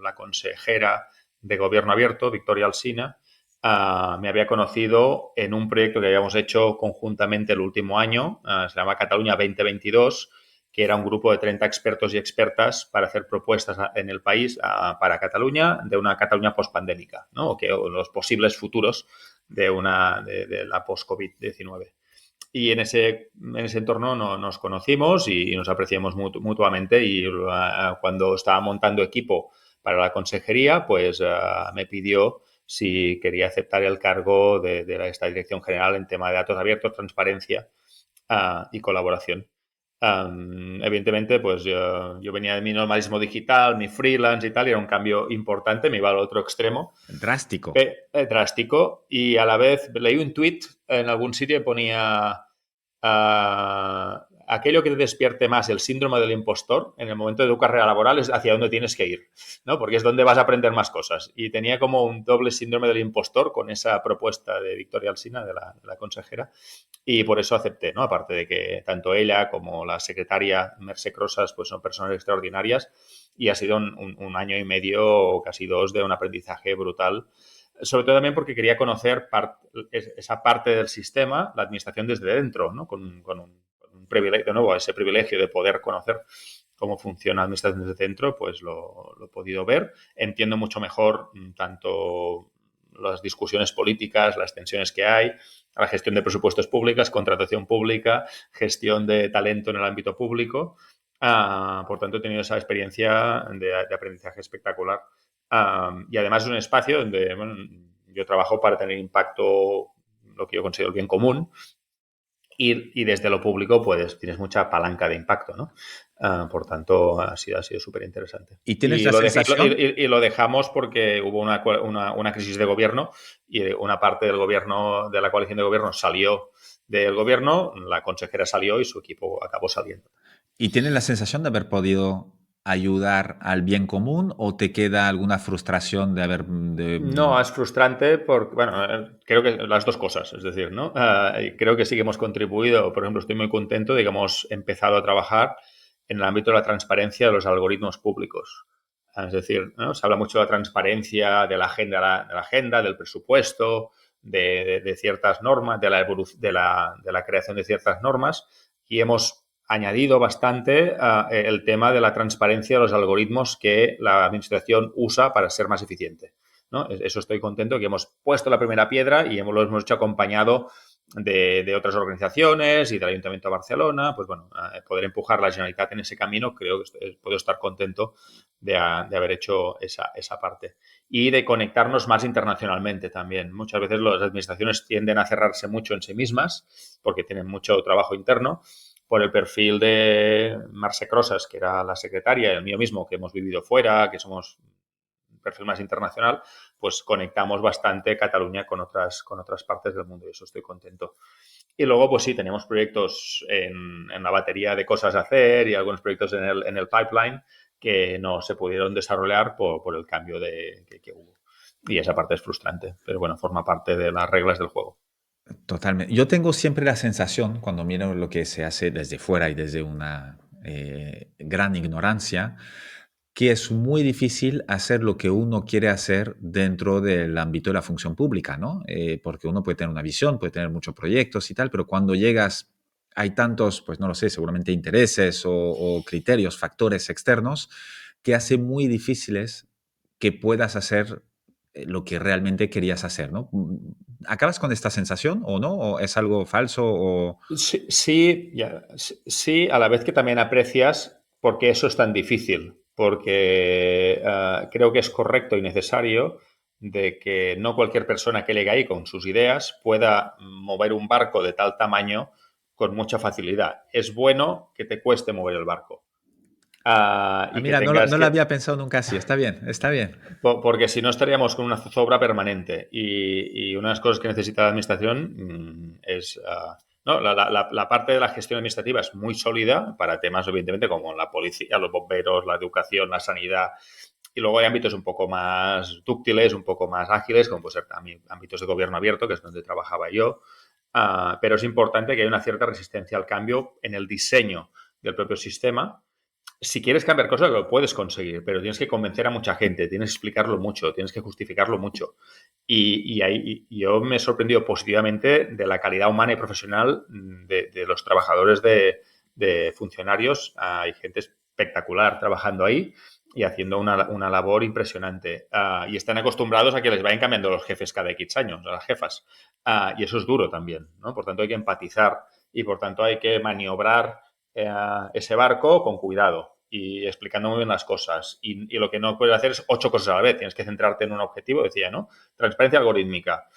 la consejera de Gobierno Abierto, Victoria Alsina, me había conocido en un proyecto que habíamos hecho conjuntamente el último año, se llama Cataluña 2022, que era un grupo de 30 expertos y expertas para hacer propuestas en el país para Cataluña, de una Cataluña pospandémica, ¿no? O los posibles futuros de la post-COVID-19. Y en ese entorno nos conocimos y nos apreciamos mutuamente y cuando estaba montando equipo para la consejería, pues me pidió si quería aceptar el cargo de esta dirección general en tema de datos abiertos, transparencia y colaboración. Evidentemente, pues yo venía de mi normalismo digital, mi freelance y tal, y era un cambio importante, me iba al otro extremo, Drástico. drástico, y a la vez leí un tweet en algún sitio que ponía aquello que te despierte más el síndrome del impostor en el momento de tu carrera laboral es hacia dónde tienes que ir, ¿no? Porque es donde vas a aprender más cosas. Y tenía como un doble síndrome del impostor con esa propuesta de Victoria Alsina, de la consejera, y por eso acepté, ¿no? Aparte de que tanto ella como la secretaria Mercè Crosas pues son personas extraordinarias y ha sido un año y medio o casi dos de un aprendizaje brutal, sobre todo también porque quería conocer esa parte del sistema, la administración desde dentro, ¿no? Con un privilegio, de nuevo, ese privilegio de poder conocer cómo funciona la administración desde dentro, pues lo he podido ver. Entiendo mucho mejor tanto las discusiones políticas, las tensiones que hay, la gestión de presupuestos públicos, contratación pública, gestión de talento en el ámbito público. Por tanto, he tenido esa experiencia de aprendizaje espectacular. Y además es un espacio donde bueno, yo trabajo para tener impacto, lo que yo considero el bien común, y desde lo público pues tienes mucha palanca de impacto, ¿no? Por tanto, ha sido súper interesante. ¿Y tienes Y la lo, sensación? y lo dejamos porque hubo una crisis de gobierno y una parte del gobierno, de la coalición de gobierno salió del gobierno, la consejera salió y su equipo acabó saliendo. ¿Y tienes la sensación de haber podido ayudar al bien común o te queda alguna frustración de haber... No, es frustrante porque, bueno, creo que las dos cosas, es decir, ¿no? Creo que sí que hemos contribuido, por ejemplo, estoy muy contento de que hemos empezado a trabajar en el ámbito de la transparencia de los algoritmos públicos. Es decir, ¿no? Se habla mucho de la transparencia de la agenda, del presupuesto, de ciertas normas, de la creación de ciertas normas y hemos añadido bastante el tema de la transparencia de los algoritmos que la administración usa para ser más eficiente, ¿no? Eso estoy contento que hemos puesto la primera piedra y lo hemos hecho acompañado de otras organizaciones y del Ayuntamiento de Barcelona. Pues bueno, poder empujar la Generalitat en ese camino, creo que puedo estar contento de haber hecho esa parte. Y de conectarnos más internacionalmente también. Muchas veces las administraciones tienden a cerrarse mucho en sí mismas porque tienen mucho trabajo interno. Por el perfil de Mercè Crosas, que era la secretaria, y el mío mismo, que hemos vivido fuera, que somos perfil más internacional, pues conectamos bastante Cataluña con otras partes del mundo y eso estoy contento. Y luego, pues sí, tenemos proyectos en la batería de cosas a hacer y algunos proyectos en el pipeline que no se pudieron desarrollar por el cambio que hubo. Y esa parte es frustrante, pero bueno, forma parte de las reglas del juego. Totalmente. Yo tengo siempre la sensación, cuando miro lo que se hace desde fuera y desde una gran ignorancia, que es muy difícil hacer lo que uno quiere hacer dentro del ámbito de la función pública, ¿no? Porque uno puede tener una visión, puede tener muchos proyectos y tal, pero cuando llegas, hay tantos, pues no lo sé, seguramente intereses o criterios, factores externos, que hace muy difíciles que puedas hacer lo que realmente querías hacer, ¿no? ¿Acabas con esta sensación o no? ¿O es algo falso? O... Sí, sí, sí, a la vez que también aprecias por qué eso es tan difícil, porque creo que es correcto y necesario de que no cualquier persona que llegue ahí con sus ideas pueda mover un barco de tal tamaño con mucha facilidad. Es bueno que te cueste mover el barco Ah, y que mira, tengas no lo que, había pensado nunca así. Está bien, está bien. porque si no estaríamos con una zozobra permanente. Y una de las cosas que necesita la administración es... no, la parte de la gestión administrativa es muy sólida para temas, evidentemente, como la policía, los bomberos, la educación, la sanidad. Y luego hay ámbitos un poco más dúctiles, un poco más ágiles, como puede ser también ámbitos de gobierno abierto, que es donde trabajaba yo. Pero es importante que haya una cierta resistencia al cambio en el diseño del propio sistema si quieres cambiar cosas, lo puedes conseguir, pero tienes que convencer a mucha gente, tienes que explicarlo mucho, tienes que justificarlo mucho. Y ahí yo me he sorprendido positivamente de la calidad humana y profesional de los trabajadores de funcionarios. Hay gente espectacular trabajando ahí y haciendo una labor impresionante. Y están acostumbrados a que les vayan cambiando los jefes cada X años, a las jefas. Y eso es duro también, ¿no? Por tanto, hay que empatizar y por tanto hay que maniobrar ese barco con cuidado y explicando muy bien las cosas. Y lo que no puedes hacer es 8 cosas a la vez. Tienes que centrarte en un objetivo, decía, ¿no? Transparencia algorítmica.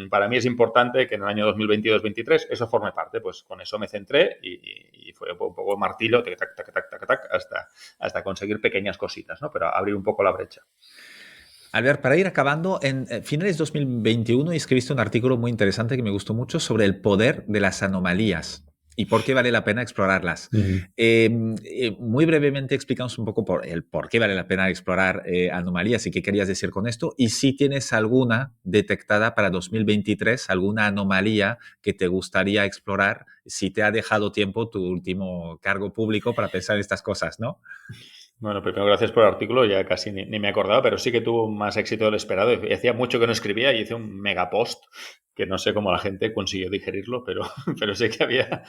Para mí es importante que en el año 2022-2023 eso forme parte. Pues con eso me centré y fue un poco martillo, tac, tac, tac, tac, tac, hasta conseguir pequeñas cositas, ¿no? Pero abrir un poco la brecha. Albert, para ir acabando, en finales de 2021 escribiste un artículo muy interesante que me gustó mucho sobre el poder de las anomalías y por qué vale la pena explorarlas. Muy brevemente explicamos un poco por qué vale la pena explorar anomalías y qué querías decir con esto, y si tienes alguna detectada para 2023, alguna anomalía que te gustaría explorar, si te ha dejado tiempo tu último cargo público para pensar en estas cosas, ¿no? Bueno, primero gracias por el artículo, ya casi ni me acordaba, pero sí que tuvo más éxito del esperado. Y hacía mucho que no escribía y hice un mega post que no sé cómo la gente consiguió digerirlo, pero, pero sé que había...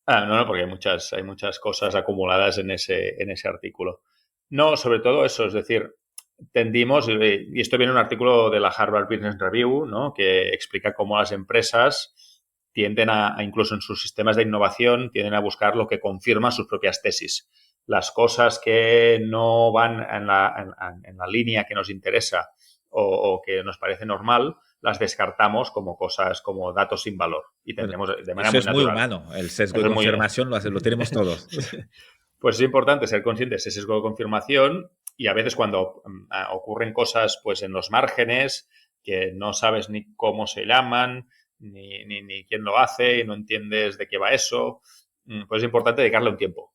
no, porque hay muchas cosas acumuladas en ese artículo. No, sobre todo eso, es decir, tendimos, y esto viene en un artículo de la Harvard Business Review, ¿no? Que explica cómo las empresas tienden incluso en sus sistemas de innovación, tienden a buscar lo que confirma sus propias tesis. Las cosas que no van en la línea que nos interesa o que nos parece normal, las descartamos como cosas, como datos sin valor y Bueno, tendemos de manera eso muy es muy natural. humano. El sesgo de Eso es muy... confirmación lo tenemos todos. Pues es importante ser conscientes de ese sesgo de confirmación y a veces cuando ocurren cosas pues en los márgenes que no sabes ni cómo se llaman, ni quién lo hace y no entiendes de qué va eso, pues es importante dedicarle un tiempo.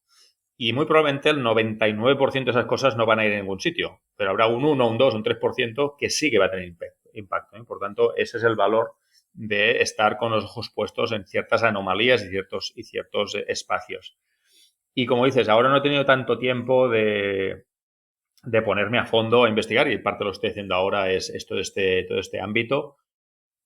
Y muy probablemente el 99% de esas cosas no van a ir a ningún sitio, pero habrá un 1, un 2, un 3% que sí que va a tener impacto, ¿eh? Por tanto, ese es el valor de estar con los ojos puestos en ciertas anomalías y ciertos espacios. Y como dices, ahora no he tenido tanto tiempo de ponerme a fondo a investigar y parte de lo que estoy haciendo ahora es todo este ámbito.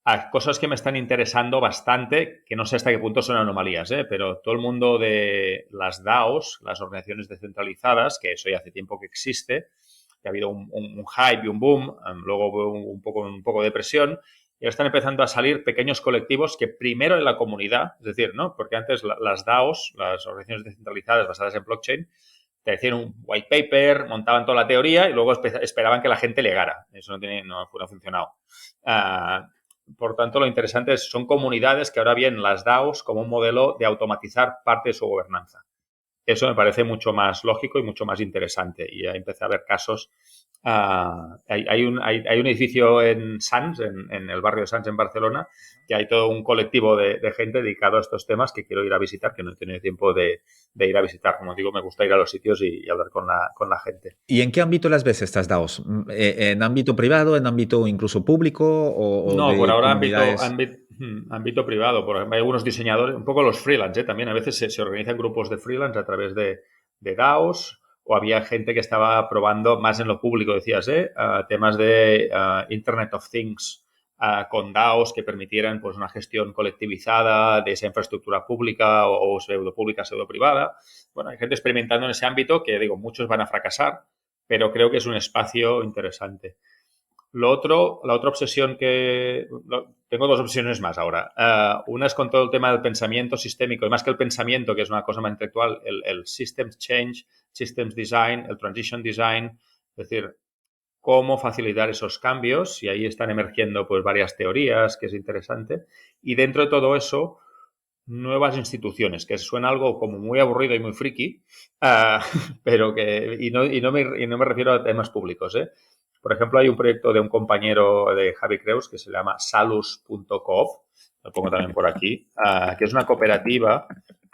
Hay cosas que me están interesando bastante, que no sé hasta qué punto son anomalías, ¿eh? Pero todo el mundo de las DAOs, las organizaciones descentralizadas, que eso ya hace tiempo que existe, que ha habido un hype y un boom, luego hubo un poco de depresión, y ahora están empezando a salir pequeños colectivos que primero en la comunidad, es decir, ¿no? Porque antes las DAOs, las organizaciones descentralizadas basadas en blockchain, te decían un white paper, montaban toda la teoría y luego esperaban que la gente legara. Eso no ha funcionado. Por tanto, lo interesante son comunidades que ahora ven las DAOs como un modelo de automatizar parte de su gobernanza. Eso me parece mucho más lógico y mucho más interesante. Y ya empecé a ver casos. Hay un edificio en Sants, en el barrio de Sants, en Barcelona, que hay todo un colectivo de gente dedicado a estos temas que quiero ir a visitar, que no he tenido tiempo de ir a visitar. Como digo, me gusta ir a los sitios y hablar con la gente. ¿Y en qué ámbito las ves estas DAOs? ¿En ámbito privado, en ámbito incluso público o No, por de ahora comunidades? ámbito privado. Por ejemplo, hay algunos diseñadores, un poco los freelance, ¿eh? También a veces se organizan grupos de freelance a través de DAOs o había gente que estaba probando más en lo público, decías, temas de Internet of Things con DAOs que permitieran pues una gestión colectivizada de esa infraestructura pública o pseudo pública, pseudo privada. Bueno, hay gente experimentando en ese ámbito que, digo, muchos van a fracasar, pero creo que es un espacio interesante. La otra obsesión tengo dos obsesiones más ahora. Una es con todo el tema del pensamiento sistémico, y más que el pensamiento, que es una cosa más intelectual, el systems change, systems design, el transition design, es decir, cómo facilitar esos cambios, y ahí están emergiendo pues varias teorías, que es interesante. Y dentro de todo eso, nuevas instituciones, que suena algo como muy aburrido y muy friki, pero que, y no me refiero a temas públicos, ¿eh? Por ejemplo, hay un proyecto de un compañero de Javi Creus que se llama salus.coop, lo pongo también por aquí, que es una cooperativa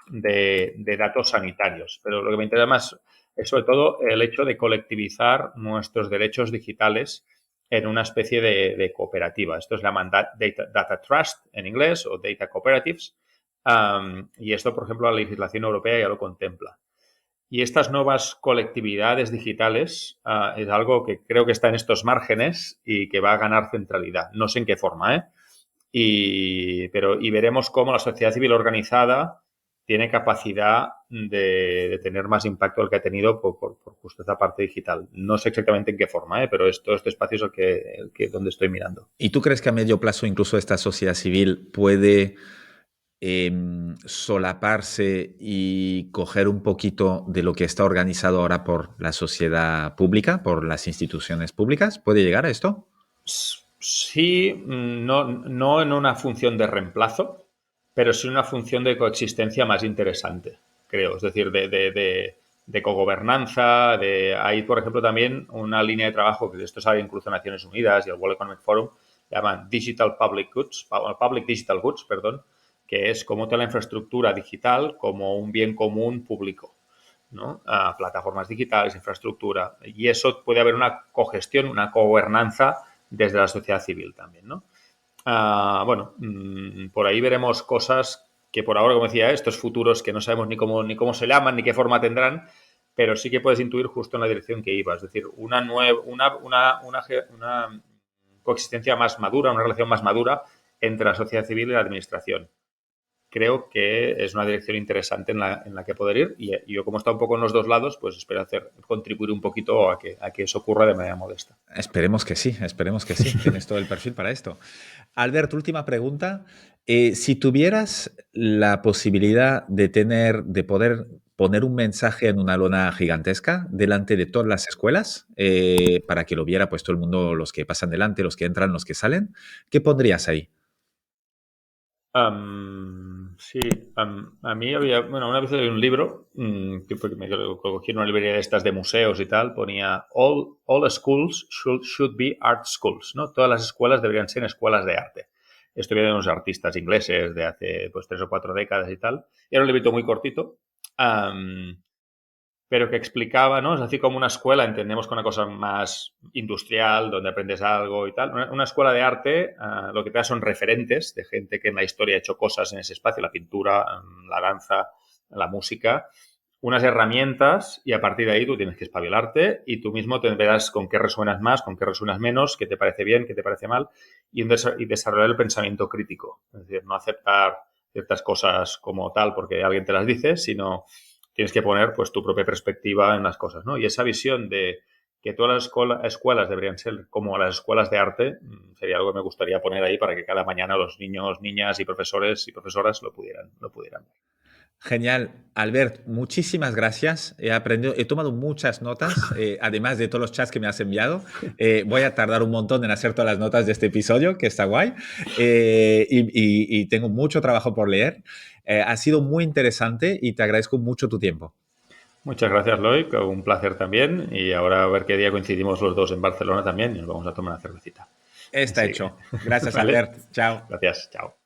de datos sanitarios. Pero lo que me interesa más es sobre todo el hecho de colectivizar nuestros derechos digitales en una especie de cooperativa. Esto se llama data Trust en inglés o Data Cooperatives. Y esto, por ejemplo, la legislación europea ya lo contempla. Y estas nuevas colectividades digitales es algo que creo que está en estos márgenes y que va a ganar centralidad. No sé en qué forma, ¿eh? Y veremos cómo la sociedad civil organizada tiene capacidad de tener más impacto del que ha tenido por justo esta parte digital. No sé exactamente en qué forma, pero este espacio es donde estoy mirando. ¿Y tú crees que a medio plazo incluso esta sociedad civil puede solaparse y coger un poquito de lo que está organizado ahora por la sociedad pública, por las instituciones públicas? ¿Puede llegar a esto? Sí, no en una función de reemplazo, pero sí en una función de coexistencia más interesante, creo. Es decir, de cogobernanza, hay, por ejemplo, también una línea de trabajo que esto sale incluso en Naciones Unidas y el World Economic Forum, llaman Digital Public Goods, Public Digital Goods, perdón, que es como toda la infraestructura digital como un bien común público, ¿no? Plataformas digitales, infraestructura. Y eso puede haber una cogestión, una cogobernanza desde la sociedad civil también, ¿no? Bueno, por ahí veremos cosas que por ahora, como decía, estos futuros que no sabemos ni cómo se llaman, ni qué forma tendrán, pero sí que puedes intuir justo en la dirección que iba. Es decir, una coexistencia más madura, una relación más madura entre la sociedad civil y la administración. Creo que es una dirección interesante en la que poder ir y yo como está un poco en los dos lados, pues espero contribuir un poquito a que eso ocurra de manera modesta. Esperemos que sí, esperemos que sí. Tienes todo el perfil para esto. Albert, última pregunta. Si tuvieras la posibilidad de poder poner un mensaje en una lona gigantesca delante de todas las escuelas, para que lo viera pues todo el mundo, los que pasan delante, los que entran, los que salen, ¿qué pondrías ahí? Sí, a mí bueno, una vez leí un libro que me cogí en una librería de estas de museos y tal, ponía all schools should be art schools, ¿no? Todas las escuelas deberían ser escuelas de arte. Esto viene de unos artistas ingleses de hace pues 3 o 4 décadas y tal. Y era un librito muy cortito. Pero que explicaba, ¿no? Es así como una escuela, entendemos que una cosa más industrial, donde aprendes algo y tal. Una escuela de arte, lo que te da son referentes de gente que en la historia ha hecho cosas en ese espacio, la pintura, la danza, la música, unas herramientas y a partir de ahí tú tienes que espabilarte y tú mismo te verás con qué resuenas más, con qué resuenas menos, qué te parece bien, qué te parece mal y desarrollar el pensamiento crítico. Es decir, no aceptar ciertas cosas como tal porque alguien te las dice, sino tienes que poner pues tu propia perspectiva en las cosas, ¿no? Y esa visión de que todas las escuelas deberían ser como las escuelas de arte sería algo que me gustaría poner ahí para que cada mañana los niños, niñas y profesores y profesoras lo pudieran ver. Genial. Albert, muchísimas gracias. He aprendido, he tomado muchas notas, además de todos los chats que me has enviado. Voy a tardar un montón en hacer todas las notas de este episodio, que está guay. Y tengo mucho trabajo por leer. Ha sido muy interesante y te agradezco mucho tu tiempo. Muchas gracias, Loic. Un placer también. Y ahora a ver qué día coincidimos los dos en Barcelona también y nos vamos a tomar una cervecita. Está Así que, hecho. Gracias, ¿vale? Albert. Chao. Gracias. Chao.